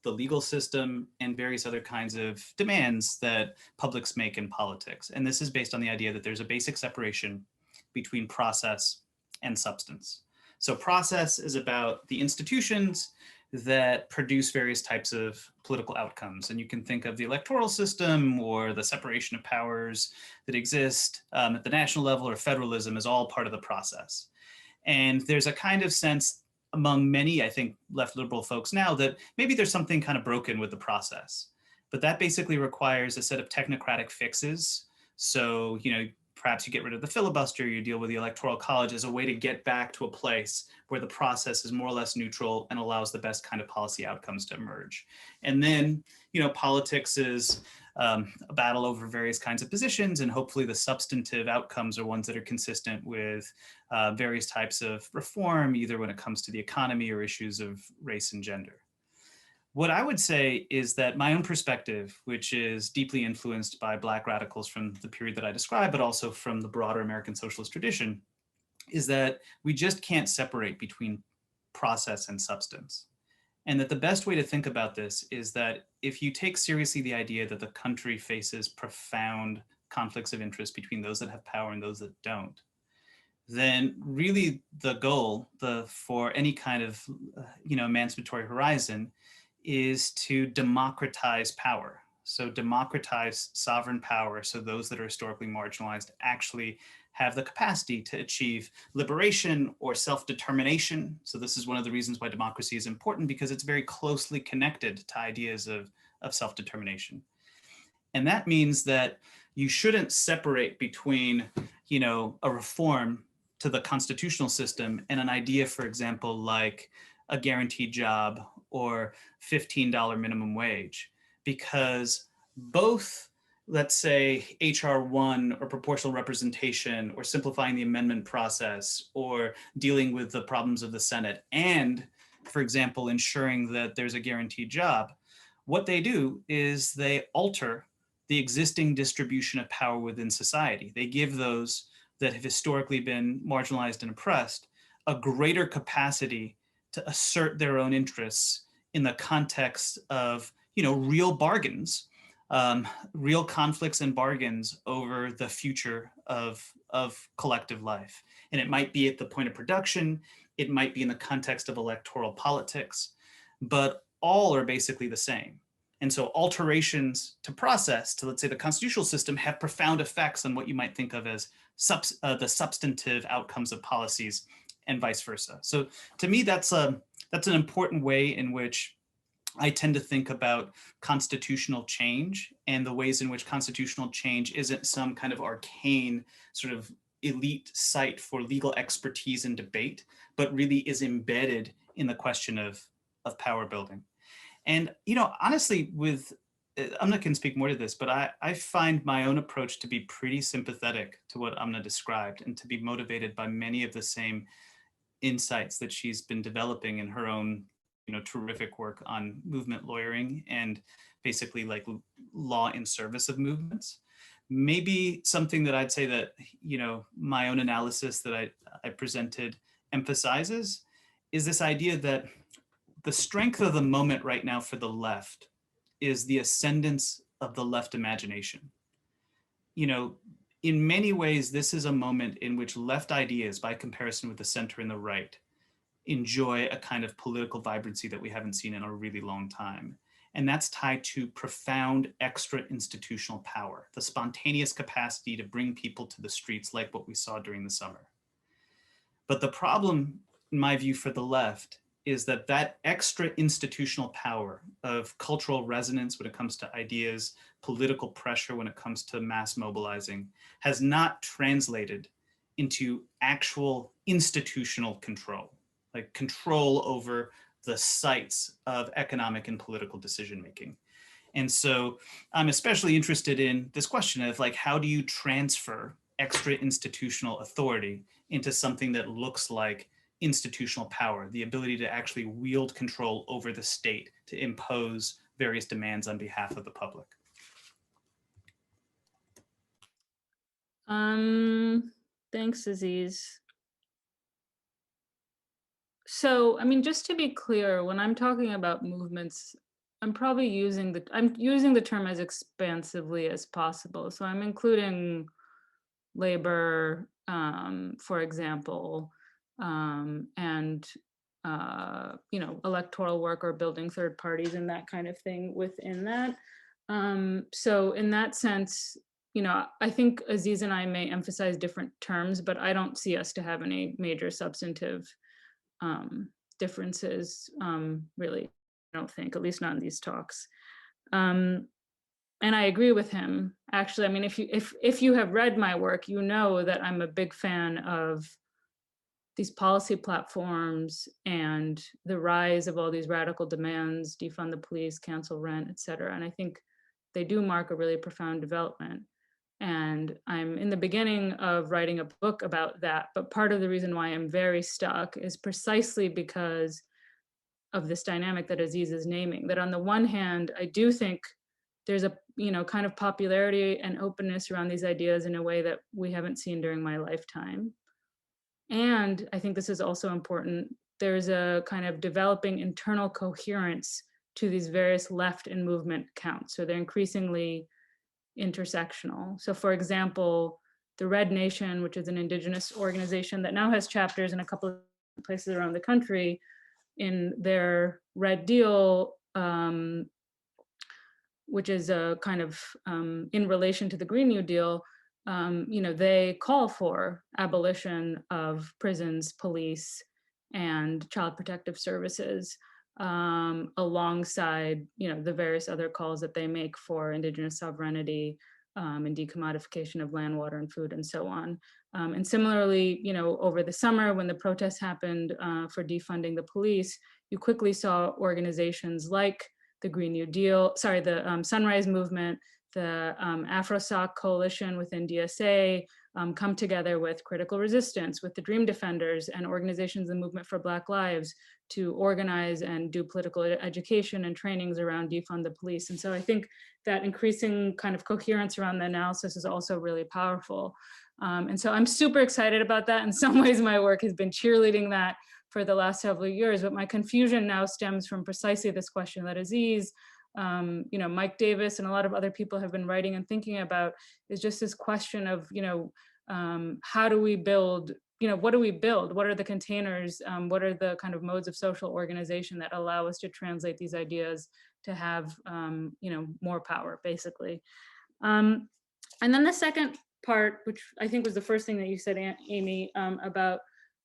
the legal system and various other kinds of demands that publics make in politics. And this is based on the idea that there's a basic separation between process and substance. So process is about the institutions that produce various types of political outcomes. And you can think of the electoral system or the separation of powers that exist at the national level or federalism as all part of the process. And there's a kind of sense among many, I think, left liberal folks now that maybe there's something kind of broken with the process. But that basically requires a set of technocratic fixes. So, perhaps you get rid of the filibuster, you deal with the Electoral College as a way to get back to a place where the process is more or less neutral and allows the best kind of policy outcomes to emerge. And then, politics is a battle over various kinds of positions, and hopefully the substantive outcomes are ones that are consistent with various types of reform, either when it comes to the economy or issues of race and gender. What I would say is that my own perspective, which is deeply influenced by Black radicals from the period that I described, but also from the broader American socialist tradition, is that we just can't separate between process and substance. And that the best way to think about this is that if you take seriously the idea that the country faces profound conflicts of interest between those that have power and those that don't, then really the goal for any kind of emancipatory horizon is to democratize power. So democratize sovereign power so those that are historically marginalized actually have the capacity to achieve liberation or self-determination. So this is one of the reasons why democracy is important, because it's very closely connected to ideas of self-determination. And that means that you shouldn't separate between, a reform to the constitutional system and an idea, for example, like a guaranteed job or $15 minimum wage, because both, let's say, HR 1 or proportional representation or simplifying the amendment process or dealing with the problems of the Senate and, for example, ensuring that there's a guaranteed job, what they do is they alter the existing distribution of power within society. They give those that have historically been marginalized and oppressed a greater capacity to assert their own interests in the context of, real bargains, real conflicts and bargains over the future of collective life. And it might be at the point of production, it might be in the context of electoral politics, but all are basically the same. And so alterations to process, to let's say the constitutional system, have profound effects on what you might think of as the substantive outcomes of policies and vice versa. So to me, that's an important way in which I tend to think about constitutional change and the ways in which constitutional change isn't some kind of arcane sort of elite site for legal expertise and debate, but really is embedded in the question of power building. And, honestly, Amna can speak more to this, but I find my own approach to be pretty sympathetic to what Amna described and to be motivated by many of the same insights that she's been developing in her own terrific work on movement lawyering and basically like law in service of movements. Maybe something that I'd say that, my own analysis that I presented emphasizes is this idea that the strength of the moment right now for the left is the ascendance of the left imagination. In many ways, this is a moment in which left ideas, by comparison with the center and the right, enjoy a kind of political vibrancy that we haven't seen in a really long time. And that's tied to profound extra institutional power, the spontaneous capacity to bring people to the streets like what we saw during the summer. But the problem, in my view, for the left is that extra institutional power of cultural resonance when it comes to ideas, political pressure when it comes to mass mobilizing, has not translated into actual institutional control, like control over the sites of economic and political decision-making. And so I'm especially interested in this question of like, how do you transfer extra institutional authority into something that looks like institutional power, the ability to actually wield control over the state to impose various demands on behalf of the public? Thanks, Aziz. So, just to be clear, when I'm talking about movements, I'm using the term as expansively as possible. So I'm including labor, for example, and electoral work or building third parties and that kind of thing within that. So in that sense, I think Aziz and I may emphasize different terms, but I don't see us to have any major substantive differences, really. I don't think, at least not in these talks. And I agree with him. Actually, if you have read my work, you know that I'm a big fan of these policy platforms and the rise of all these radical demands, defund the police, cancel rent, et cetera. And I think they do mark a really profound development. And I'm in the beginning of writing a book about that. But part of the reason why I'm very stuck is precisely because of this dynamic that Aziz is naming, that on the one hand, I do think there's a kind of popularity and openness around these ideas in a way that we haven't seen during my lifetime. And I think this is also important. There's a kind of developing internal coherence to these various left and movement counts. So they're increasingly intersectional. So for example, the Red Nation, which is an indigenous organization that now has chapters in a couple of places around the country, in their Red Deal, which is a kind of in relation to the Green New Deal, they call for abolition of prisons, police, and child protective services, alongside the various other calls that they make for indigenous sovereignty and decommodification of land, water, and food, and so on. And similarly, over the summer when the protests happened for defunding the police, you quickly saw organizations like the Green New Deal, the Sunrise Movement, the AfroSoc coalition within DSA come together with Critical Resistance, with the Dream Defenders, and organizations in the Movement for Black Lives to organize and do political education and trainings around defund the police. And so I think that increasing kind of coherence around the analysis is also really powerful. And so I'm super excited about that. In some ways, my work has been cheerleading that for the last several years, but my confusion now stems from precisely this question that Aziz, Mike Davis, and a lot of other people have been writing and thinking about, is just this question of, how do we build, what do we build? What are the containers? What are the kind of modes of social organization that allow us to translate these ideas to have, more power, basically. And then the second part, which I think was the first thing that you said, Amy, about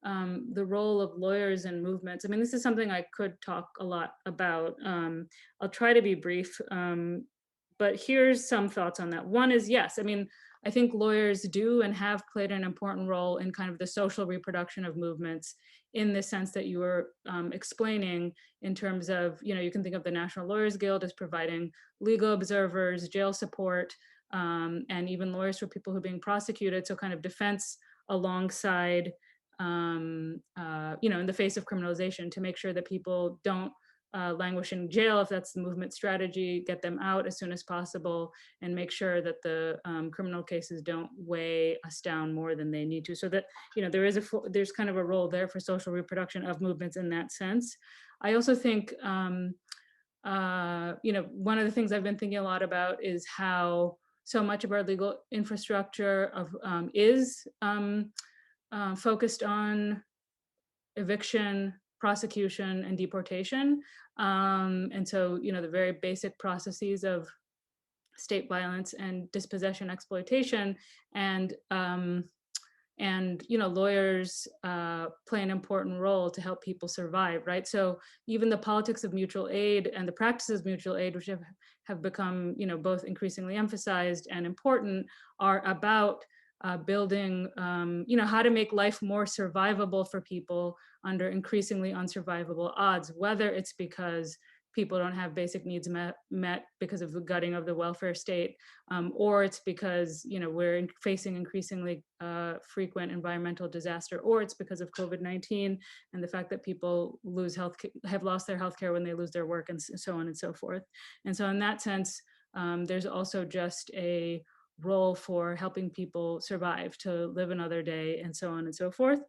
the role of lawyers and movements. I mean, this is something I could talk a lot about. I'll try to be brief, but here's some thoughts on that. One is, yes, I mean, I think lawyers do and have played an important role in kind of the social reproduction of movements, in the sense that you were explaining, in terms of, you can think of the National Lawyers Guild as providing legal observers, jail support, and even lawyers for people who are being prosecuted. So kind of defense alongside, in the face of criminalization, to make sure that people don't languish in jail, if that's the movement strategy, get them out as soon as possible, and make sure that the criminal cases don't weigh us down more than they need to. So that, there's kind of a role there for social reproduction of movements in that sense. I also think, one of the things I've been thinking a lot about is how so much of our legal infrastructure is focused on eviction, prosecution, and deportation. And so, the very basic processes of state violence and dispossession, exploitation, and lawyers play an important role to help people survive, right? So even the politics of mutual aid and the practices of mutual aid, which have become, both increasingly emphasized and important, are about building, how to make life more survivable for people under increasingly unsurvivable odds, whether it's because people don't have basic needs met because of the gutting of the welfare state, or it's because, we're facing increasingly frequent environmental disaster, or it's because of COVID-19 and the fact that people have lost their healthcare when they lose their work, and so on and so forth. And so in that sense, there's also just a role for helping people survive, to live another day, and so on and so forth.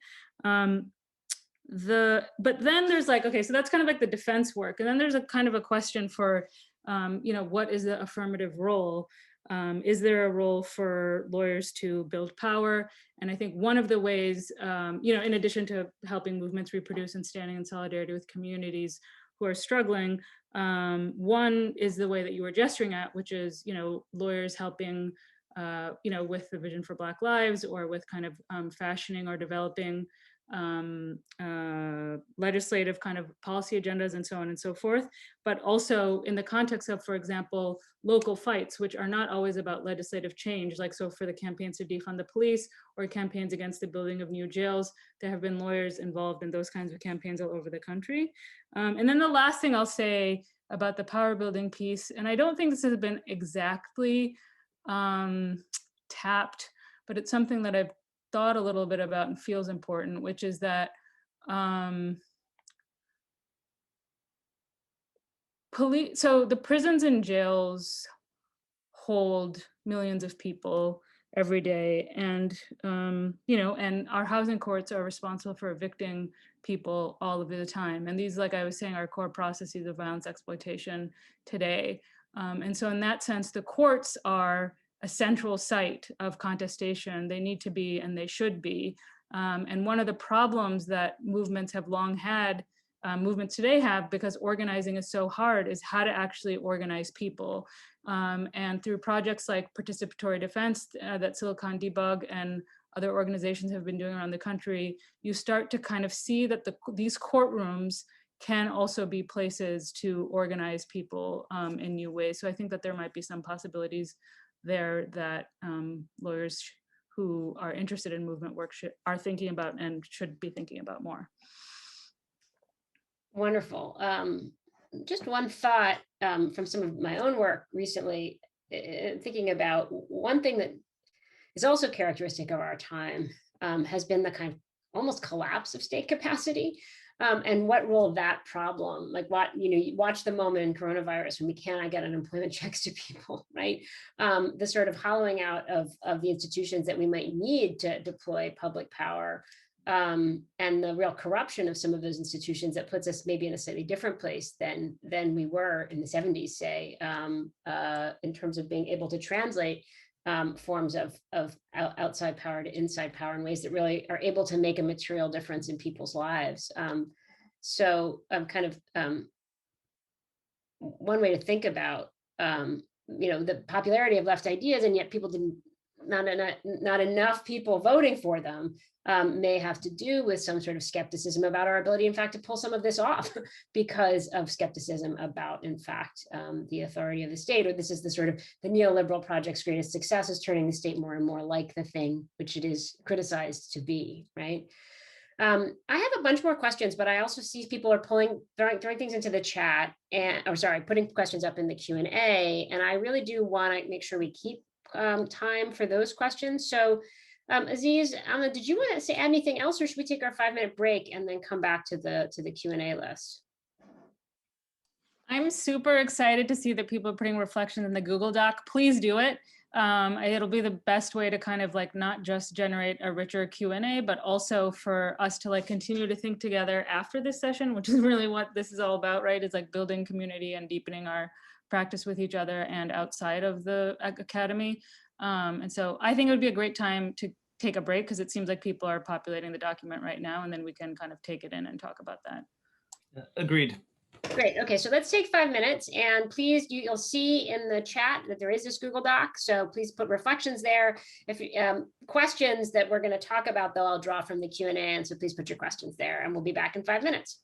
But then there's okay, so that's kind of the defense work. And then there's a kind of a question for, what is the affirmative role? Is there a role for lawyers to build power? And I think one of the ways, in addition to helping movements reproduce and standing in solidarity with communities who are struggling, one is the way that you were gesturing at, which is, lawyers helping, with the Vision for Black Lives, or with kind of fashioning or developing legislative kind of policy agendas and so on and so forth, but also in the context of, for example, local fights, which are not always about legislative change. Like, so for the campaigns to defund the police or campaigns against the building of new jails, there have been lawyers involved in those kinds of campaigns all over the country. And then the last thing I'll say about the power building piece, and I don't think this has been exactly tapped, but it's something that I've thought a little bit about and feels important, which is that so the prisons and jails hold millions of people every day, and and our housing courts are responsible for evicting people all of the time. And these, like I was saying, are core processes of violence exploitation today. And so in that sense, the courts are a central site of contestation. They need to be, and they should be. And one of the problems that movements have long had, movements today have, because organizing is so hard, is how to actually organize people. And through projects like participatory defense that Silicon Debug and other organizations have been doing around the country, you start to kind of see that these courtrooms can also be places to organize people in new ways. So I think that there might be some possibilities there that lawyers who are interested in movement work are thinking about and should be thinking about more. Wonderful. Just one thought from some of my own work recently, thinking about one thing that is also characteristic of our time has been the kind of almost collapse of state capacity. And what role that problem, like you watch the moment in coronavirus when we cannot get unemployment checks to people, right? The sort of hollowing out of the institutions that we might need to deploy public power, and the real corruption of some of those institutions that puts us maybe in a slightly different place than we were in the 70s, say, in terms of being able to translate forms of outside power to inside power in ways that really are able to make a material difference in people's lives. So kind of one way to think about the popularity of left ideas, and yet people not enough people voting for them, may have to do with some sort of skepticism about our ability, in fact, to pull some of this off because of skepticism about, in fact, the authority of the state. Or this is the sort of the neoliberal project's greatest success, is turning the state more and more like the thing which it is criticized to be, right? I have a bunch more questions, but I also see people are throwing things into the chat, putting questions up in the Q&A, and I really do want to make sure we keep time for those questions. So Aziz, did you want to add anything else, or should we take our 5-minute break and then come back to the Q&A list? I'm super excited to see that people are putting reflections in the Google Doc. Please do it. It'll be the best way to kind of like not just generate a richer Q&A, but also for us to like continue to think together after this session, which is really what this is all about, right? Is like building community and deepening our practice with each other and outside of the academy. And so I think it would be a great time to take a break, because it seems like people are populating the document right now, and then we can kind of take it in and talk about that. Agreed. Great. Okay, so let's take 5 minutes, and please, you'll see in the chat that there is this Google Doc, so please put reflections there. If questions that we're going to talk about, though, I'll draw from the Q&A, and so please put your questions there, and we'll be back in 5 minutes.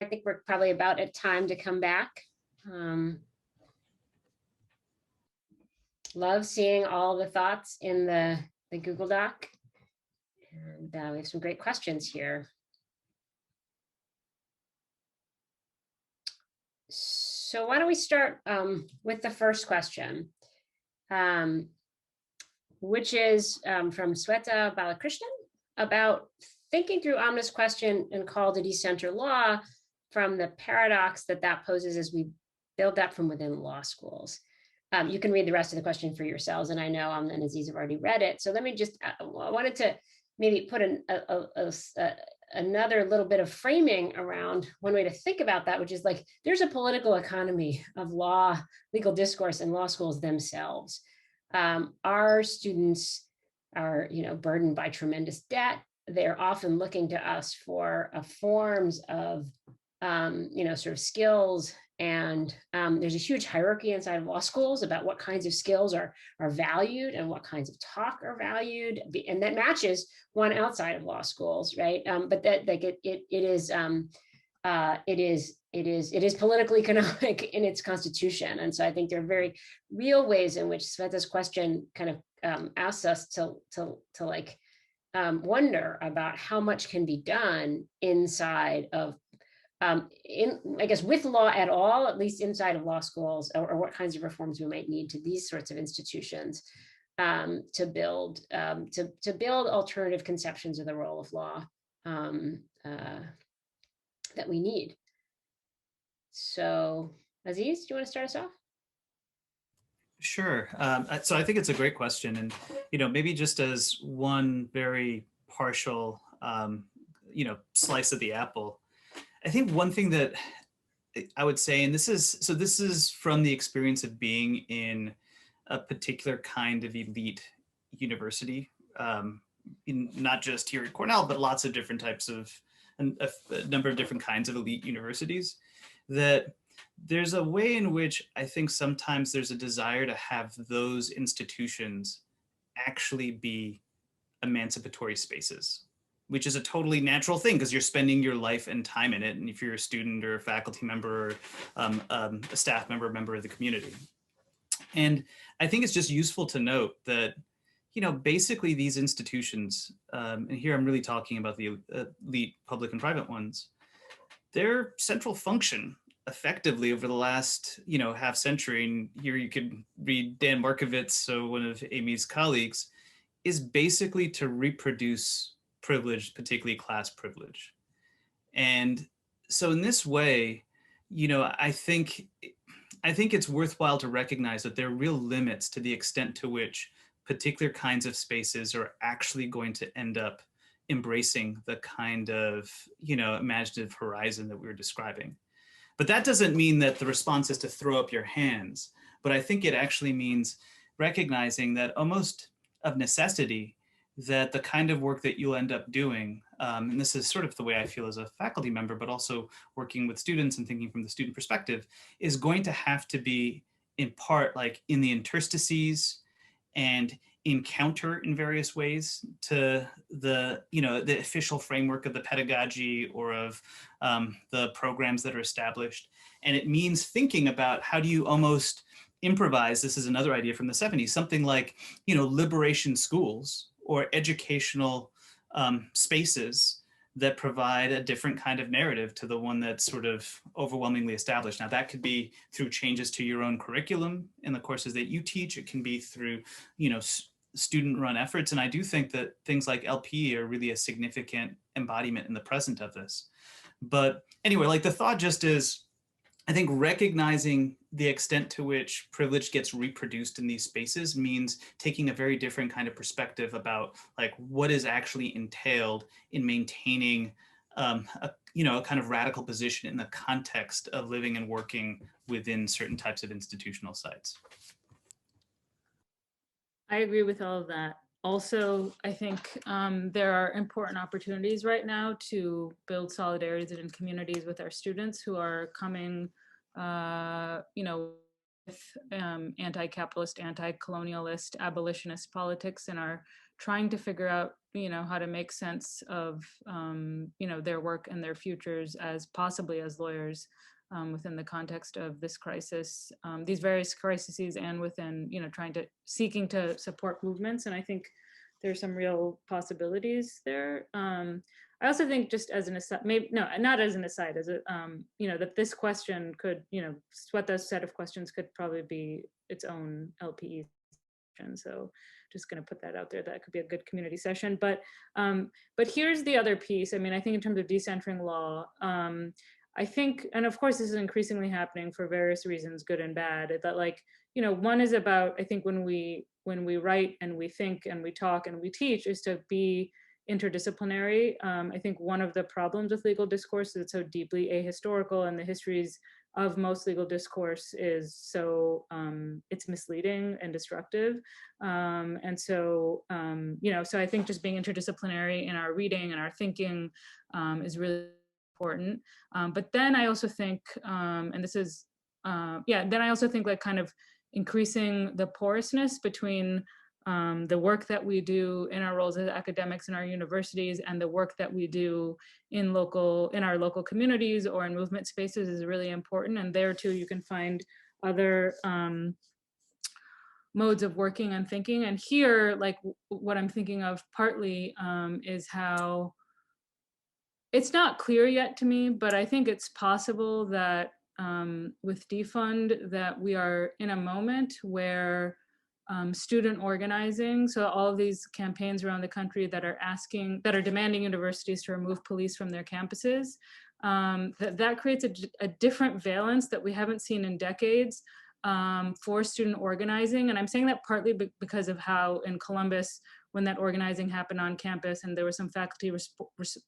I think we're probably about at time to come back. Love seeing all the thoughts in the Google Doc. And we have some great questions here. So why don't we start with the first question, which is from Sweta Balakrishnan about thinking through Amna's question and call to decenter law from the paradox that poses as we build that from within law schools. You can read the rest of the question for yourselves, and I know Amna and Aziz have already read it. So let me just, I wanted to maybe put another little bit of framing around one way to think about that, which is like, there's a political economy of law, legal discourse in law schools themselves. Our students are, burdened by tremendous debt. They're often looking to us for forms of, sort of skills. And there's a huge hierarchy inside of law schools about what kinds of skills are valued and what kinds of talk are valued, and that matches one outside of law schools, right? But that like it is political economic in its constitution, and so I think there are very real ways in which Sveta's question kind of asks us to like wonder about how much can be done inside of I guess with law at all, at least inside of law schools, or what kinds of reforms we might need to these sorts of institutions to build alternative conceptions of the role of law that we need. So, Aziz, do you want to start us off? Sure. So I think it's a great question, and maybe just as one very partial slice of the apple. I think one thing that I would say, and this is from the experience of being in a particular kind of elite university, not just here at Cornell, but lots of different types of, a number of different kinds of elite universities, that there's a way in which I think sometimes there's a desire to have those institutions actually be emancipatory spaces, which is a totally natural thing because you're spending your life and time in it. And if you're a student or a faculty member or a staff member, a member of the community. And I think it's just useful to note that, basically these institutions, and here I'm really talking about the elite public and private ones, their central function effectively over the last, half century, and here you could read Dan Markovitz, so one of Amy's colleagues, is basically to reproduce privilege, particularly class privilege. And so in this way, I think it's worthwhile to recognize that there are real limits to the extent to which particular kinds of spaces are actually going to end up embracing the kind of, imaginative horizon that we were describing. But that doesn't mean that the response is to throw up your hands. But I think it actually means recognizing that almost of necessity, that the kind of work that you'll end up doing, and this is sort of the way I feel as a faculty member, but also working with students and thinking from the student perspective, is going to have to be in part like in the interstices and encounter in various ways to the, the official framework of the pedagogy or of the programs that are established. And it means thinking about how do you almost improvise, this is another idea from the 70s, something like, liberation schools or educational spaces that provide a different kind of narrative to the one that's sort of overwhelmingly established. Now that could be through changes to your own curriculum in the courses that you teach. It can be through, student-run efforts. And I do think that things like LPE are really a significant embodiment in the present of this. But anyway, like the thought just is, I think recognizing the extent to which privilege gets reproduced in these spaces means taking a very different kind of perspective about like what is actually entailed in maintaining a kind of radical position in the context of living and working within certain types of institutional sites. I agree with all of that. Also, I think there are important opportunities right now to build solidarities and communities with our students who are coming, anti-capitalist, anti-colonialist, abolitionist politics and are trying to figure out, how to make sense of, their work and their futures as possibly as lawyers within the context of this crisis, these various crises, and within, seeking to support movements. And I think there's some real possibilities there. I also think, just as an aside, maybe no, not as an aside, as a that this question could, what those set of questions could probably be its own LPE session. So just going to put that out there. That could be a good community session. But here's the other piece. I mean, I think in terms of decentering law, I think, and of course this is increasingly happening for various reasons, good and bad, that one is about, I think when we write and we think and we talk and we teach, is to be interdisciplinary. I think one of the problems with legal discourse is it's so deeply ahistorical, and the histories of most legal discourse is so it's misleading and destructive. So I think just being interdisciplinary in our reading and our thinking is really important. But then I also think, and this is, then I also think kind of increasing the porousness between the work that we do in our roles as academics in our universities and the work that we do in our local communities or in movement spaces is really important. And there too, you can find other modes of working and thinking. And here, what I'm thinking of partly is how it's not clear yet to me, but I think it's possible that with defund that we are in a moment where student organizing, so all of these campaigns around the country that are demanding universities to remove police from their campuses, that creates a different valence that we haven't seen in decades for student organizing. And I'm saying that partly because of how in Columbus, when that organizing happened on campus and there was some faculty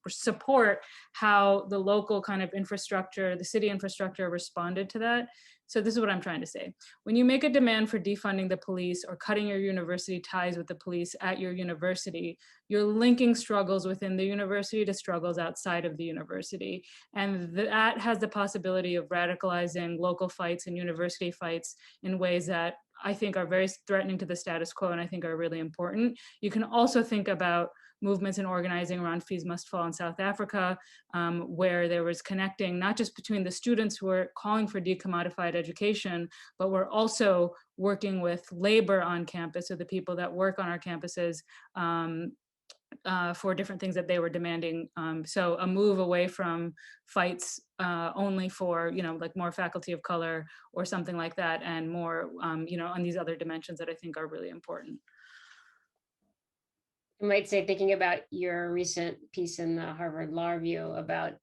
support, how the local kind of infrastructure, the city infrastructure responded to that. So this is what I'm trying to say. When you make a demand for defunding the police or cutting your university ties with the police at your university, you're linking struggles within the university to struggles outside of the university. And that has the possibility of radicalizing local fights and university fights in ways that I think are very threatening to the status quo and I think are really important. You can also think about movements and organizing around Fees Must Fall in South Africa, where there was connecting not just between the students who were calling for decommodified education, but we're also working with labor on campus, so the people that work on our campuses for different things that they were demanding. So a move away from fights only for, more faculty of color or something like that, and more, on these other dimensions that I think are really important. I might say, thinking about your recent piece in the Harvard Law Review about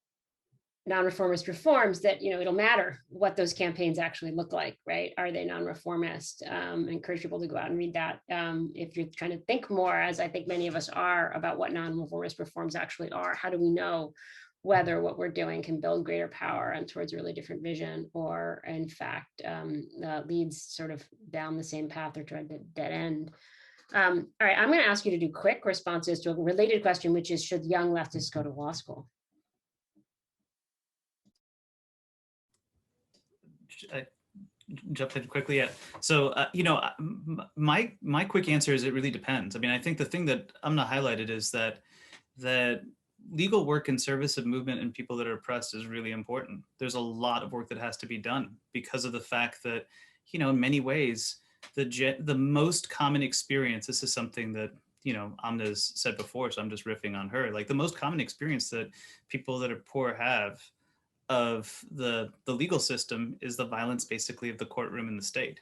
non-reformist reforms, that it'll matter what those campaigns actually look like, right? Are they non-reformist? Encourage people to go out and read that if you're trying to think more, as I think many of us are, about what non-reformist reforms actually are. How do we know whether what we're doing can build greater power and towards a really different vision, or in fact leads sort of down the same path or toward the dead end? All right, I'm going to ask you to do quick responses to a related question, which is, should young leftists go to law school? I jump in quickly. Yeah. So, my quick answer is it really depends. I mean, I think the thing that Amna highlighted is that legal work in service of movement and people that are oppressed is really important. There's a lot of work that has to be done because of the fact that, in many ways, the most common experience, this is something that, Amna's said before, so I'm just riffing on her, the most common experience that people that are poor have of the legal system is the violence basically of the courtroom and the state.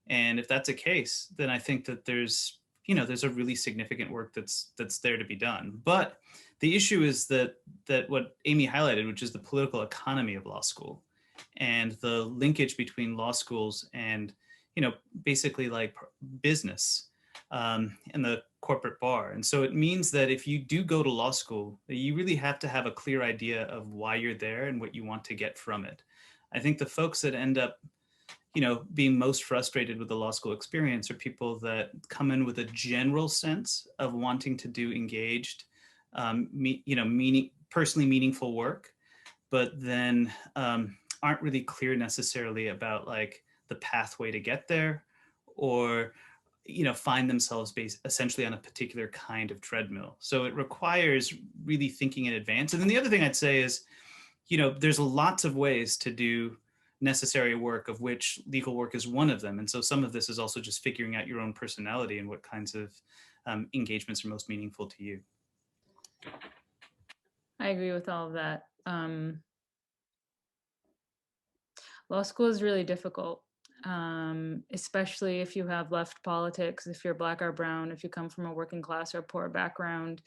And if that's a case, then I think that there's a really significant work that's there to be done. But the issue is that what Amy highlighted, which is the political economy of law school and the linkage between law schools and, basically business and the corporate bar. And so it means that if you do go to law school, you really have to have a clear idea of why you're there and what you want to get from it. I think the folks that end up, being most frustrated with the law school experience are people that come in with a general sense of wanting to do engaged, personally meaningful work, but then aren't really clear necessarily about the pathway to get there, or find themselves based essentially on a particular kind of treadmill. So it requires really thinking in advance. And then the other thing I'd say is, there's lots of ways to do necessary work, of which legal work is one of them. And so some of this is also just figuring out your own personality and what kinds of engagements are most meaningful to you. I agree with all of that. Law school is really difficult, especially if you have left politics, if you're Black or brown, if you come from a working class or poor background,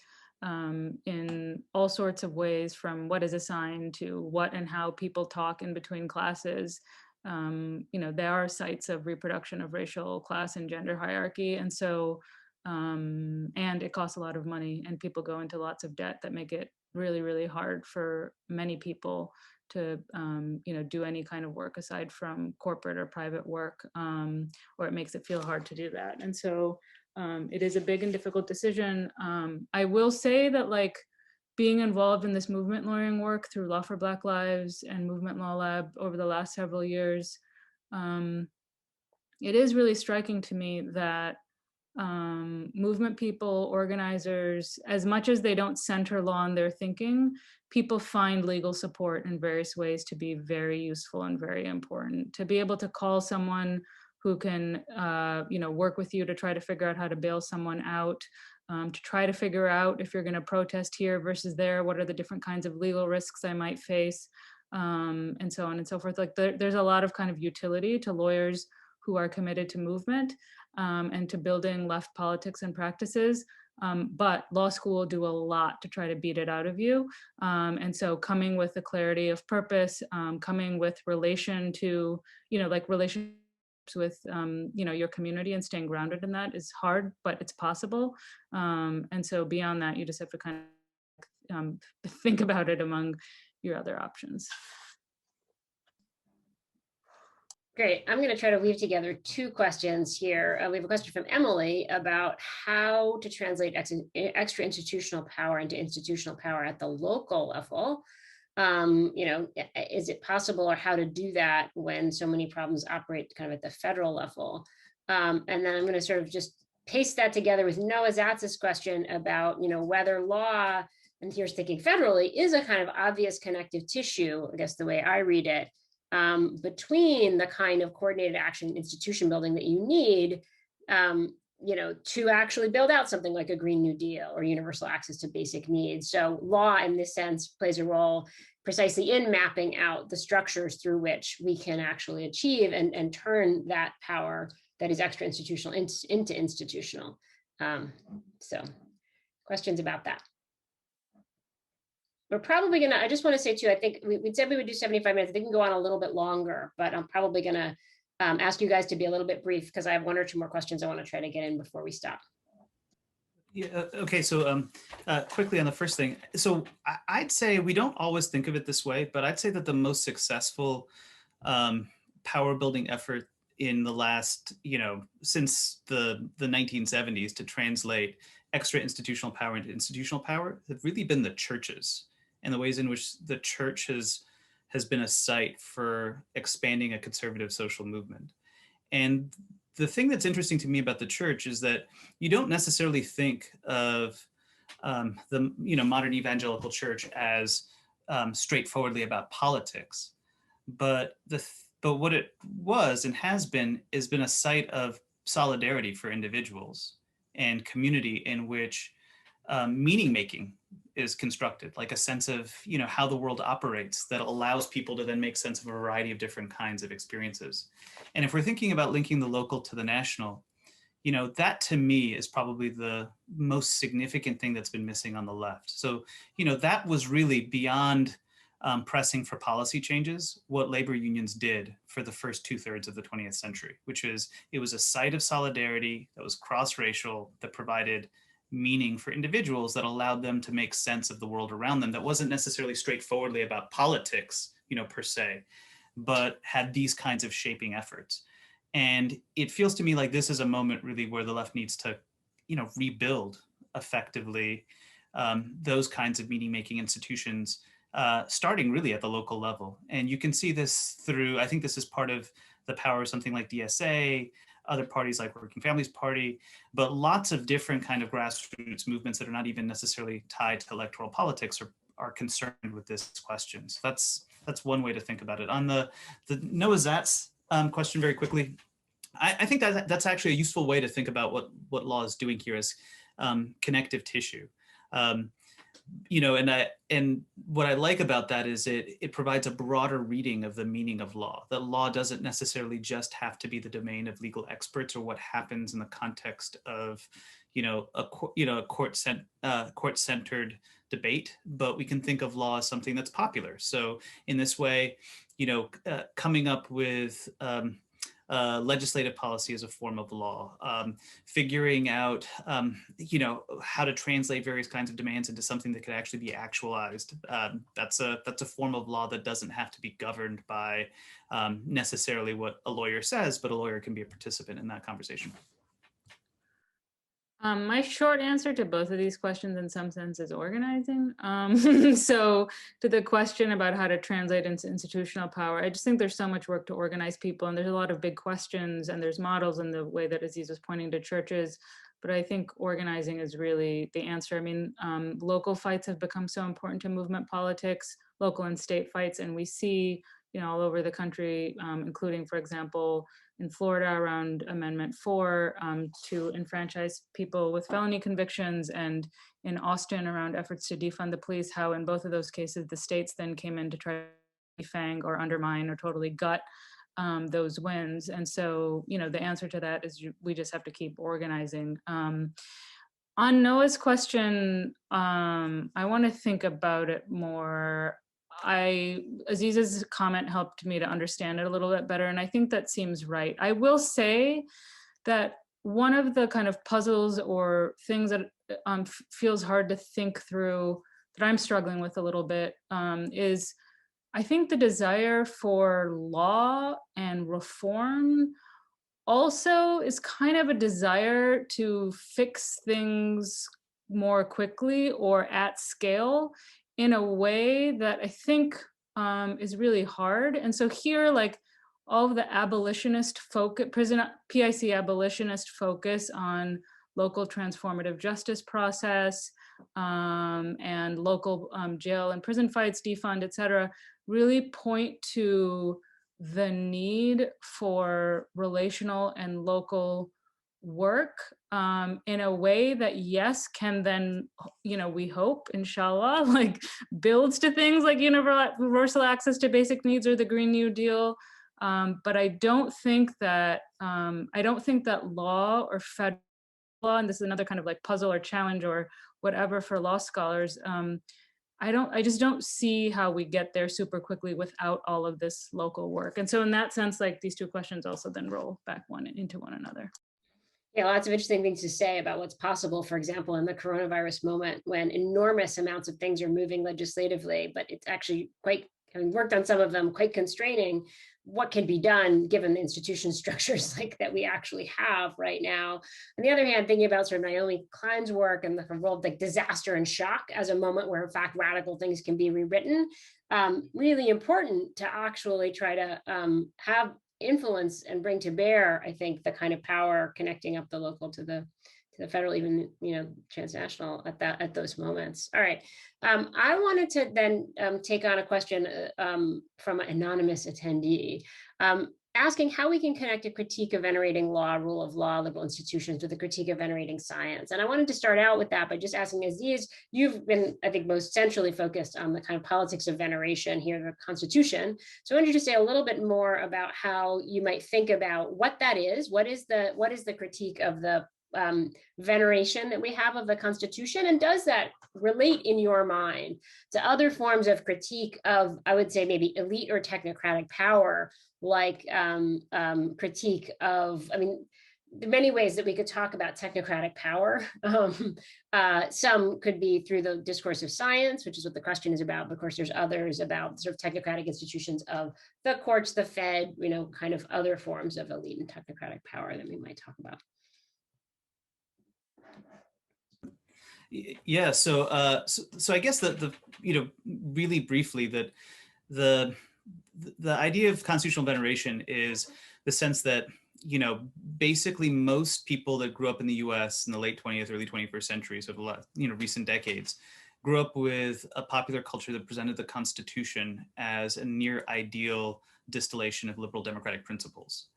in all sorts of ways, from what is assigned to what and how people talk in between classes. There are sites of reproduction of racial, class, and gender hierarchy. And so, and it costs a lot of money, and people go into lots of debt that make it really, really hard for many people to do any kind of work aside from corporate or private work, or it makes it feel hard to do that. And so it is a big and difficult decision. I will say that, like, being involved in this movement lawyering work through Law for Black Lives and Movement Law Lab over the last several years, it is really striking to me that movement people, organizers, as much as they don't center law in their thinking, people find legal support in various ways to be very useful and very important. To be able to call someone who can, work with you to try to figure out how to bail someone out, to try to figure out if you're going to protest here versus there, what are the different kinds of legal risks I might face, and so on and so forth. Like there's a lot of kind of utility to lawyers who are committed to movement and to building left politics and practices. But law school will do a lot to try to beat it out of you. And so coming with the clarity of purpose, coming with relation to, relationships with, your community and staying grounded in that is hard, but it's possible. And so beyond that, you just have to kind of think about it among your other options. Great. I'm going to try to weave together two questions here. We have a question from Emily about how to translate extra institutional power into institutional power at the local level. Is it possible, or how to do that when so many problems operate kind of at the federal level? And then I'm going to sort of just paste that together with Noah Zatz's question about, whether law, and here's thinking federally, is a kind of obvious connective tissue, I guess the way I read it, between the kind of coordinated action institution building that you need, to actually build out something like a Green New Deal or universal access to basic needs. So law, in this sense, plays a role precisely in mapping out the structures through which we can actually achieve and turn that power that is extra institutional into institutional. So questions about that? We're probably gonna, I just want to say too, I think we said we would do 75 minutes. I think we can go on a little bit longer, but I'm probably gonna ask you guys to be a little bit brief because I have one or two more questions I want to try to get in before we stop. Yeah, okay, so quickly on the first thing. So I'd say we don't always think of it this way, but I'd say that the most successful power building effort in the last, since the 1970s to translate extra institutional power into institutional power have really been the churches, and the ways in which the church has been a site for expanding a conservative social movement. And the thing that's interesting to me about the church is that you don't necessarily think of the modern evangelical church as straightforwardly about politics, but what it was and has been a site of solidarity for individuals and community in which meaning making is constructed, like a sense of how the world operates that allows people to then make sense of a variety of different kinds of experiences. And if we're thinking about linking the local to the national, that to me is probably the most significant thing that's been missing on the left. So that was really beyond pressing for policy changes, what labor unions did for the first 2/3 of the 20th century, which is it was a site of solidarity that was cross-racial, that provided meaning for individuals, that allowed them to make sense of the world around them, that wasn't necessarily straightforwardly about politics, per se, but had these kinds of shaping efforts. And it feels to me like this is a moment really where the left needs to, rebuild effectively those kinds of meaning-making institutions, starting really at the local level. And you can see this through, I think this is part of the power of something like DSA, other parties like Working Families Party, but lots of different kind of grassroots movements that are not even necessarily tied to electoral politics are concerned with this question. So that's one way to think about it. On the Noah Zatz question very quickly, I think that's actually a useful way to think about what law is doing here as connective tissue. And what I like about that is it provides a broader reading of the meaning of law. That law doesn't necessarily just have to be the domain of legal experts or what happens in the context of, a court-centered debate, but we can think of law as something that's popular. So in this way, coming up with legislative policy as a form of law, figuring out, how to translate various kinds of demands into something that could actually be actualized. That's a form of law that doesn't have to be governed by necessarily what a lawyer says, but a lawyer can be a participant in that conversation. My short answer to both of these questions in some sense is organizing. So to the question about how to translate into institutional power, I just think there's so much work to organize people, and there's a lot of big questions, and there's models in the way that Aziz was pointing to churches, but I think organizing is really the answer. I mean, local fights have become so important to movement politics, local and state fights, and we see, all over the country, including, for example, in Florida around Amendment 4 to enfranchise people with felony convictions, and in Austin around efforts to defund the police, how in both of those cases, the states then came in to try to defang or undermine or totally gut those wins. And so, the answer to that is we just have to keep organizing. On Noah's question, I want to think about it more. Aziz's comment helped me to understand it a little bit better, and I think that seems right. I will say that one of the kind of puzzles or things that feels hard to think through, that I'm struggling with a little bit, is I think the desire for law and reform also is kind of a desire to fix things more quickly or at scale in a way that I think is really hard. And so here, like all of the abolitionist focus, PIC abolitionist focus on local transformative justice process and local jail and prison fights, defund, et cetera, really point to the need for relational and local work in a way that, yes, can then, we hope, inshallah, like builds to things like universal access to basic needs or the Green New Deal. But I don't think that law or federal law, and this is another kind of like puzzle or challenge or whatever for law scholars, I just don't see how we get there super quickly without all of this local work. And so in that sense, like these two questions also then roll back into one another. Yeah, lots of interesting things to say about what's possible, for example, in the coronavirus moment when enormous amounts of things are moving legislatively, but it's actually quite, having worked on some of them, quite constraining what can be done given the institution structures like that we actually have right now. On the other hand, thinking about sort of Naomi Klein's work and the role of like disaster and shock as a moment where in fact radical things can be rewritten, really important to actually try to have influence and bring to bear, I think, the kind of power connecting up the local to the federal, even transnational at those moments. All right, I wanted to then take on a question from an anonymous attendee, asking how we can connect a critique of venerating law, rule of law, liberal institutions with a critique of venerating science. And I wanted to start out with that by just asking Aziz, you've been, I think, most centrally focused on the kind of politics of veneration here, the Constitution. So I wanted you to say a little bit more about how you might think about what that is. What is the critique of the veneration that we have of the Constitution, and does that relate in your mind to other forms of critique of, I would say, maybe elite or technocratic power, like critique of, I mean, there are many ways that we could talk about technocratic power. Some could be through the discourse of science, which is what the question is about, but of course there's others about sort of technocratic institutions of the courts, the Fed, kind of other forms of elite and technocratic power that we might talk about. Yeah, so I guess the really briefly that the idea of constitutional veneration is the sense that, basically most people that grew up in the US in the late 20th, early 21st centuries of the last, recent decades, grew up with a popular culture that presented the Constitution as a near ideal distillation of liberal democratic principles.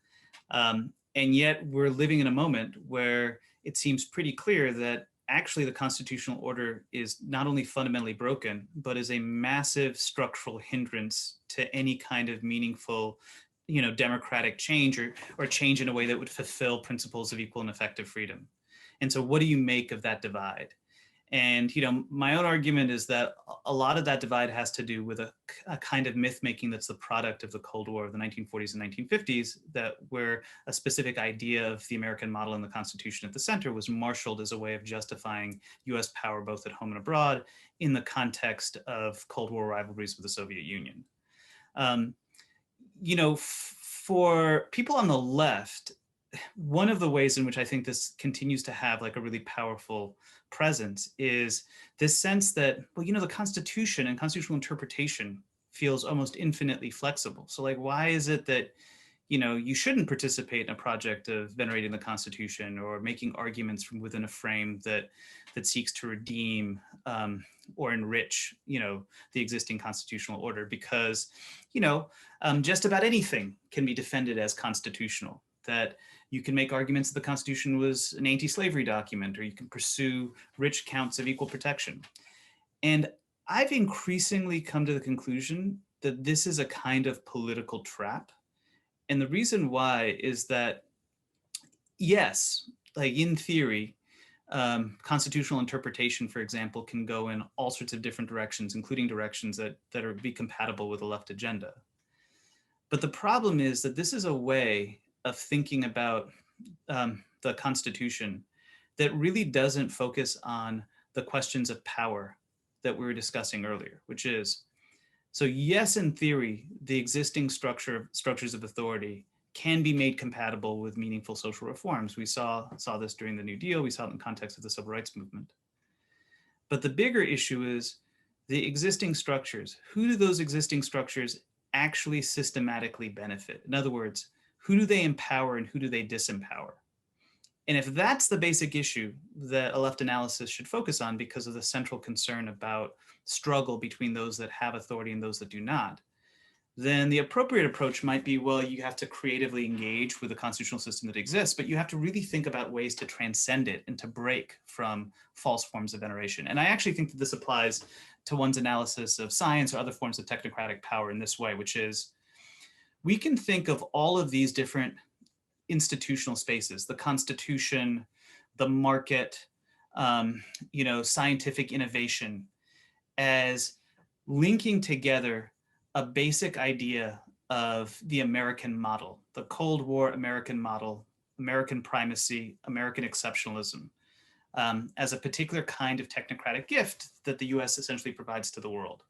And yet we're living in a moment where it seems pretty clear that actually the constitutional order is not only fundamentally broken, but is a massive structural hindrance to any kind of meaningful, democratic change or change in a way that would fulfill principles of equal and effective freedom. And so what do you make of that divide? And, my own argument is that a lot of that divide has to do with a kind of myth making that's the product of the Cold War of the 1940s and 1950s, where a specific idea of the American model and the Constitution at the center was marshaled as a way of justifying US power both at home and abroad in the context of Cold War rivalries with the Soviet Union. For people on the left, one of the ways in which I think this continues to have like a really powerful presence is this sense that, the Constitution and constitutional interpretation feels almost infinitely flexible. So like, why is it that, you shouldn't participate in a project of venerating the Constitution or making arguments from within a frame that seeks to redeem or enrich, the existing constitutional order? Because, just about anything can be defended as constitutional. That you can make arguments that the Constitution was an anti-slavery document, or you can pursue rich counts of equal protection. And I've increasingly come to the conclusion that this is a kind of political trap. And the reason why is that, yes, like in theory, constitutional interpretation, for example, can go in all sorts of different directions, including directions that are be compatible with the left agenda. But the problem is that this is a way of thinking about the Constitution that really doesn't focus on the questions of power that we were discussing earlier, which is, so yes, in theory, the existing structures of authority can be made compatible with meaningful social reforms. We saw this during the New Deal. We saw it in the context of the civil rights movement. But the bigger issue is the existing structures. Who do those existing structures actually systematically benefit? In other words, who do they empower and who do they disempower? And if that's the basic issue that a left analysis should focus on because of the central concern about struggle between those that have authority and those that do not, then the appropriate approach might be, well, you have to creatively engage with the constitutional system that exists, but you have to really think about ways to transcend it and to break from false forms of veneration. And I actually think that this applies to one's analysis of science or other forms of technocratic power in this way, which is, we can think of all of these different institutional spaces, the Constitution, the market, scientific innovation, as linking together a basic idea of the American model, the Cold War American model, American primacy, American exceptionalism, as a particular kind of technocratic gift that the US essentially provides to the world.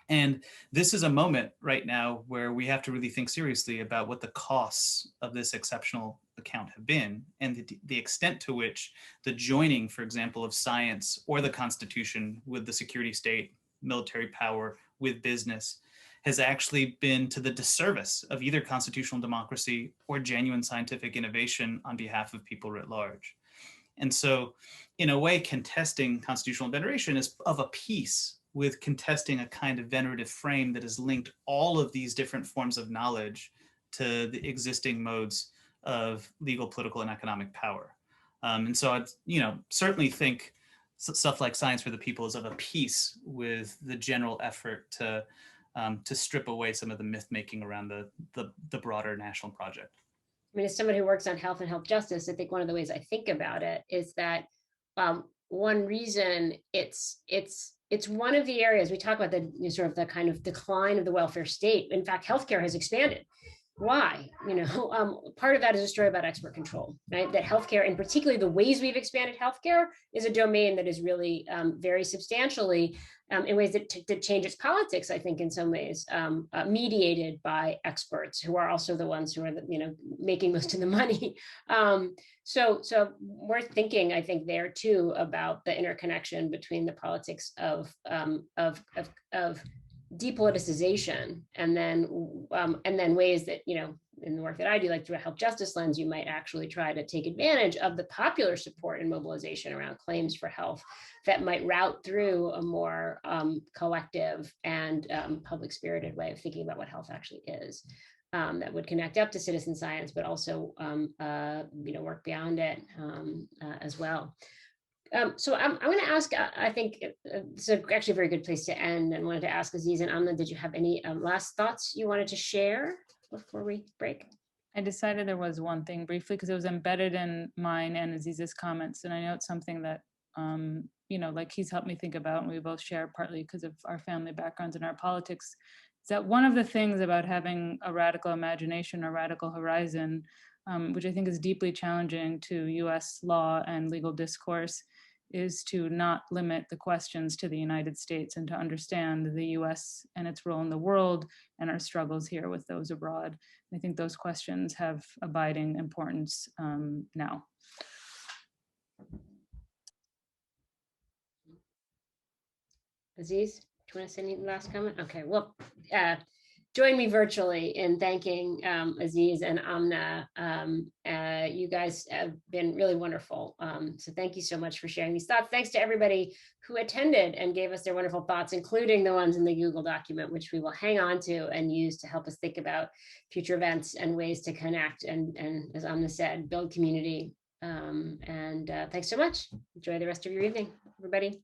And this is a moment right now where we have to really think seriously about what the costs of this exceptional account have been and the extent to which the joining, for example, of science or the Constitution with the security state, military power, with business, has actually been to the disservice of either constitutional democracy or genuine scientific innovation on behalf of people writ large. And so, in a way, contesting constitutional veneration is of a piece with contesting a kind of venerative frame that has linked all of these different forms of knowledge to the existing modes of legal, political, and economic power. And so I'd, certainly think stuff like Science for the People is of a piece with the general effort to strip away some of the myth making around the broader national project. I mean, as somebody who works on health and health justice, I think one of the ways I think about it is that one reason it's one of the areas we talk about the sort of the kind of decline of the welfare state. In fact, healthcare has expanded. Why? Part of that is a story about expert control, right? That healthcare, and particularly the ways we've expanded healthcare, is a domain that is really very substantially in ways that change its politics, I think, in some ways, mediated by experts who are also the ones who are, making most of the money. So we're thinking, I think, there too about the interconnection between the politics of depoliticization, and then ways that, you know, in the work that I do, like through a health justice lens, you might actually try to take advantage of the popular support and mobilization around claims for health that might route through a more collective and public spirited way of thinking about what health actually is. That would connect up to citizen science, but also you know, work beyond it as well. So I'm going to ask, I think it's actually a very good place to end, and wanted to ask Aziz and Amna, did you have any last thoughts you wanted to share before we break? I decided there was one thing briefly because it was embedded in mine and Aziz's comments. And I know it's something that, you know, like he's helped me think about, and we both share partly because of our family backgrounds and our politics, is that one of the things about having a radical imagination or radical horizon, which I think is deeply challenging to US law and legal discourse, is to not limit the questions to the United States and to understand the US and its role in the world and our struggles here with those abroad. I think those questions have abiding importance now. Aziz, do you want to say any last comment? Okay, well, join me virtually in thanking Aziz and Amna. You guys have been really wonderful. So thank you so much for sharing these thoughts. Thanks to everybody who attended and gave us their wonderful thoughts, including the ones in the Google document, which we will hang on to and use to help us think about future events and ways to connect and as Amna said, build community. Thanks so much. Enjoy the rest of your evening, everybody.